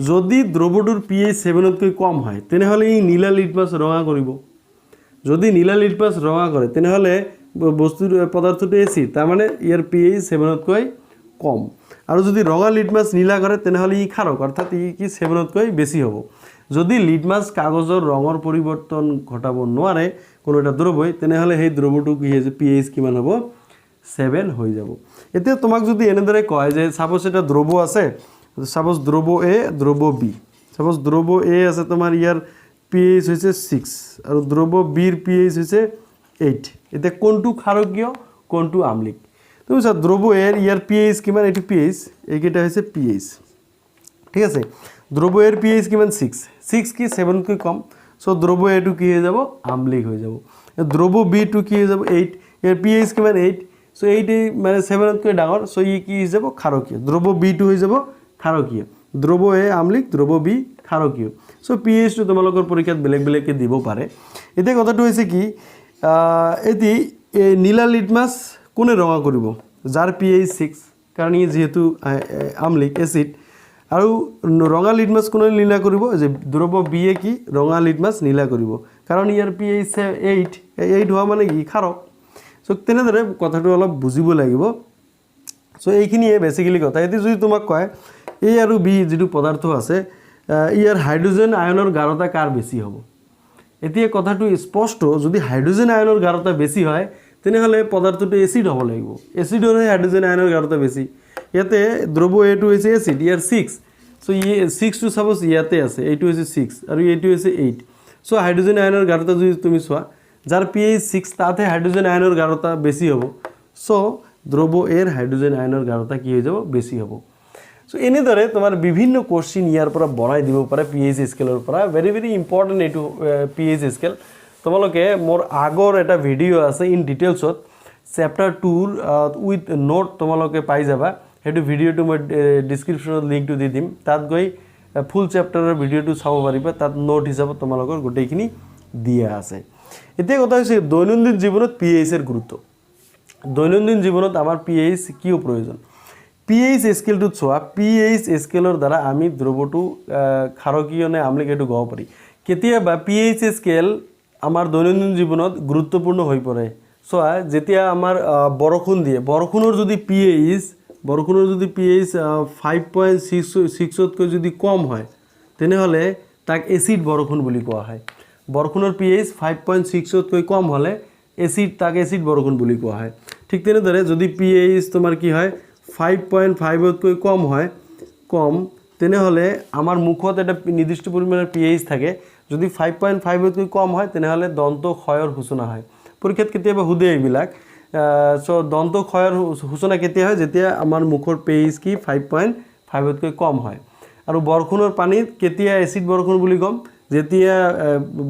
যদি দ্ৰৱটোৰ pH 7 তকৈ কম হয় তেনেহলে ই নীলা লিটমাস ৰঙা কৰিব যদি নীলা লিটমাস ৰঙা কৰে তেনেহলে বস্তুৰ পদাৰ্থটো এসিড তাৰ মানে ইয়াৰ pH 7 তকৈ কম আৰু যদি ৰঙা লিটমাস নীলা কৰে তেনেহলে ই ক্ষাৰক অৰ্থাৎ ই কি 7 তকৈ বেছি হ'ব যদি লিটমাস কাগজৰ ৰঙৰ পৰিৱৰ্তন ঘটাব নোৱাৰে কোনো এটা দ্ৰৱই তেনেহলে সেই দ্ৰৱটো কি হৈছে pH কিমান হ'ব 7 হৈ যাব এতিয়া তোমাক যদি এনেদৰে কয় যে সাপোজ এটা দ্ৰৱ আছে suppose Draw A Draw B suppose Draw A আছে তোমাৰ ইয়াৰ pH হৈছে 6 আৰু দ্ৰৱ B ৰ pH হৈছে 8 এটা কোনটো ক্ষাৰকীয় কোনটো আম্লিক তুমি স্যার দ্রব এর ইয়ার pH কিমান এটি pH এইকেইটা হৈছে pH ঠিক আছে দ্রব এর pH কিমান 6 কি 7 কৈ কম সো দ্রব এ টু কি হৈ যাব আম্লিক হৈ যাব দ্রব B টু কি হৈ যাব 8 এর pH কিমান 8 সো 8 মানে 7 কৈ ডাঙৰ সো ই কি হৈ যাব ক্ষাৰকীয় দ্ৰব B টু হৈ যাব ক্ষাৰকীয় দ্ৰব এ আম্লিক দ্ৰব B ক্ষাৰকীয় সো pH টু তোমালোকৰ পৰীক্ষাত বেলেগ কে দিব পাৰে এতিয়া কথাটো হৈছে কি এটি নীলা লিটমাস কোনে ৰঙা কৰিব যাৰ pH 6 কাৰণ ই যেহেতু আম্লিক এসিড আৰু ৰঙা লিটমাছ কোনে নীলা কৰিব যে দ্ৰৱ বিয়ে কি ৰঙা লিটমাছ নীলা কৰিব কাৰণ ইয়াৰ pH 8 হোৱা মানে কি ক্ষাৰক সো তেনেদৰে কথাটো অলপ বুজিব লাগিব সো এইখিনিয়ে বেসিক্যালি কথা এতি যদি তোমাক কয় A আৰু B যেটো পদাৰ্থ আছে ইয়াৰ হাইড্ৰোজেন আয়নৰ গাঢ়তা কাৰ বেছি হ'ব এতিয়া কথাটো স্পষ্ট যদি হাইড্ৰোজেন আয়নৰ গাঢ়তা বেছি হয় তেনেহলে পদাৰ্থটো এসিড হ'ব লাগিব এসিডৰ হাইড্ৰোজেন আয়নৰ গাঢ়তা বেছি ইয়াতে দ্ৰৱ এটো হৈছে এসিড ইয়াৰ 6 সো ই 6 টু সাপোজ ইয়াতে আছে এইটো হৈছে 6 আৰু এইটো হৈছে 8 সো হাইড্ৰোজেন আয়নৰ গাঢ়তা যদি তুমি চোৱা যাৰ pH 6 তাতে হাইড্ৰোজেন আয়নৰ গাঢ়তা বেছি হ'ব সো দ্ৰৱ এৰ হাইড্ৰোজেন আয়নৰ গাঢ়তা কি হৈ যাব বেছি হ'ব সো এনেদৰে তোমাৰ বিভিন্ন কোশ্চেন ইয়াৰ পৰা বনাই দিব পাৰে pH স্কেলৰ পৰা ভেৰি ভেৰি ইম্পৰ্টেন্ট এটো pH স্কেল তোমালোকে মোৰ আগৰ এটা ভিডিও আছে ইন ডিটেইলছত চ্যাপ্টাৰ 2 উইথ নোট তোমালোকে পাই যাবা হেতু ভিডিওটো মই ডেসক্ৰিপচনত লিংকটো দি দিম তাত গৈ ফুল চ্যাপ্টাৰৰ ভিডিওটো চাব পাৰিবা তাত নোট হিচাপত তোমালোকৰ গোটেইখিনি দিয়া আছে এতিয়া কথা হৈছে দৈনন্দিন জীৱনত pH এৰ গুৰুত্ব দৈনন্দিন জীৱনত আমাৰ pH কিয় প্ৰয়োজন pH স্কেলটো চোৱা pH স্কেলৰ দ্বাৰা আমি দ্ৰৱটো ক্ষাৰকীয় নে আম্লিক এটো গব পাৰি কেতিয়াবা pH স্কেল আমাৰ দৈনন্দিন জীৱনত গুৰুত্বপূৰ্ণ হৈ পৰে চোৱা যেতিয়া আমাৰ বৰষুণ দিয়ে বৰষুণৰ যদি pH 5.6 তকৈ যদি কম হয় তেনেহলে তাক এসিড বৰষুণ বুলি কোৱা হয় বৰষুণৰ pH 5.6 তকৈ কম হলে এসিড তাক এসিড বৰষুণ বুলি কোৱা হয় ঠিক তেনেদৰে যদি pH তোমাৰ কি হয় 5.5 তকৈ কম হয় কম তেনেহলে আমাৰ মুখত এটা নিৰ্দিষ্ট পৰিমাণৰ pH থাকে যদি 5.5 তকৈ কম হয় তেনেহলে দন্ত ক্ষয়ৰ সূচনা হয় পৰীক্ষাত কেতিয়াবা হুদে এইবিলাক সো দন্ত ক্ষয়ৰ সূচনা কেতিয়া হয় যেতিয়া আমাৰ মুখৰ pH কি 5.5 তকৈ কম হয় আৰু বৰষুণৰ পানীত কেতিয়া এসিড বৰষুণ বুলি কম যেতিয়া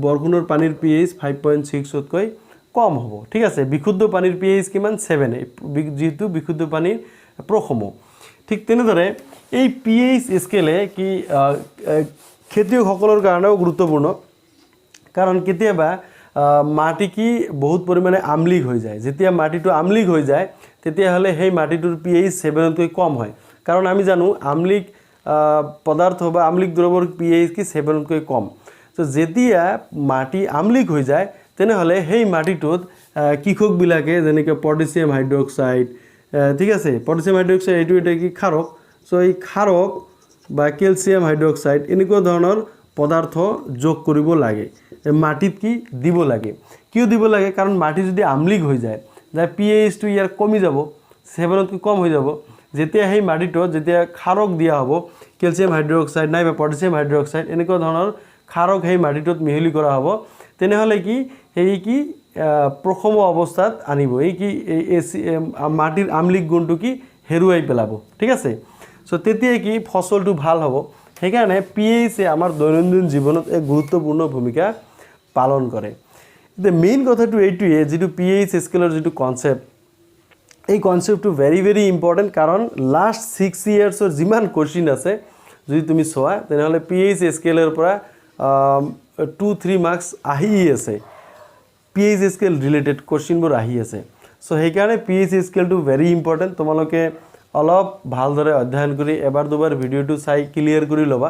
বৰষুণৰ পানীৰ pH 5.6 তকৈ কম হ'ব ঠিক আছে বিশুদ্ধ পানীৰ pH কিমান 7 যেহেতু বিশুদ্ধ পানীৰ প্ৰসম ঠিক তেনেদৰে এই pH স্কেলে কি খেতিয়কসকলৰ কাৰণেও গুৰুত্বপূৰ্ণ কাৰণ কেতিয়াবা মাটি কি বহুত পৰিমাণে আম্লিক হৈ যায় যেতিয়া মাটিটো আম্লিক হৈ যায় তেতিয়া হলে সেই মাটিটোৰ pH 7 তকৈ কম হয় কাৰণ আমি জানো আম্লিক পদাৰ্থ বা আম্লিক দ্ৰৱৰ pH কি 7 তকৈ কম তো যেতিয়া মাটি আম্লিক হৈ যায় তেনেহলে সেই মাটিটোত কিখক বিলাকে যেনেকৈ পটাছিয়াম হাইড্ৰক্সাইড ঠিক আছে পটাছিয়াম হাইড্ৰক্সাইড এইটো এটা কি ক্ষাৰক সো এই ক্ষাৰক বা ক্যালসিয়াম হাইড্ৰক্সাইড এনেকুৱা ধৰণৰ পদাৰ্থ যোগ কৰিব লাগে মাটিত কি দিব লাগে কিয় দিব লাগে কাৰণ মাটি যদি আম্লিক হৈ যায় যাৰ pH টো ইয়াৰ কমি যাব 7 তকৈ কম হৈ যাব যেতিয়া সেই মাটিটো যেতিয়া ক্ষাৰক দিয়া হ'ব ক্যালসিয়াম হাইড্ৰক্সাইড নাই বা পটাছিয়াম হাইড্ৰক্সাইড এনেকুৱা ধৰণৰ ক্ষাৰক সেই মাটিটোত মিহলি কৰা হ'ব তেনেহলে কি এই কি প্ৰখম অৱস্থাত আনিব এই কি মাটিৰ আম্লিক গুণটো কি হেৰুৱাই পেলাব ঠিক আছে সো তেতিয়া কি ফসলটো ভাল হ'ব সেইকাৰণে pH আমাৰ দৈনন্দিন জীৱনত এক গুৰুত্বপূৰ্ণ ভূমিকা পালন কৰে the main কথাটো এইটোৱে যেটো pH স্কেলৰ যেটো কনসেপ্ট এই কনসেপ্টটো ভেৰি ভেৰি ইম্পৰ্টেন্ট কাৰণ লাষ্ট 6 ইয়াৰ্ছৰ যিমান কোশ্চেন আছে যদি তুমি চোৱা তেনেহলে pH স্কেলৰ পৰা 2-3 মাৰ্কস আহি আছে pH স্কেল ৰিলেটেড কোশ্চেনবোৰ আহি আছে সো সেইকাৰণে pH স্কেলটো ভেৰি ইম্পৰ্টেন্ট তোমালোকে অলপ ভালদৰে অধ্যয়ন কৰি এবাৰ দুবাৰ ভিডিওটো চাই ক্লিয়াৰ কৰি লবা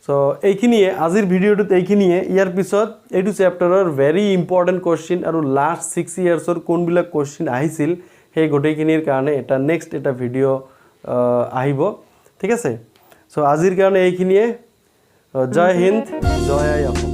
সো এইখিনিয়ে আজিৰ ভিডিওটোত এইখিনিয়ে ইয়াৰ পিছত এইটো চ্যাপ্টাৰৰ ভেৰি ইম্পৰ্টেন্ট কোশ্চেন আৰু লাষ্ট 6 ইয়াৰ্ছৰ কোনবিলাক কোশ্চেন আহিছিল সেই গোটেইখিনিৰ কাৰণে এটা নেক্সট এটা ভিডিও আহিব ঠিক আছে সো আজিৰ কাৰণে এইখিনিয়ে জয় হিন্দ জয় অসম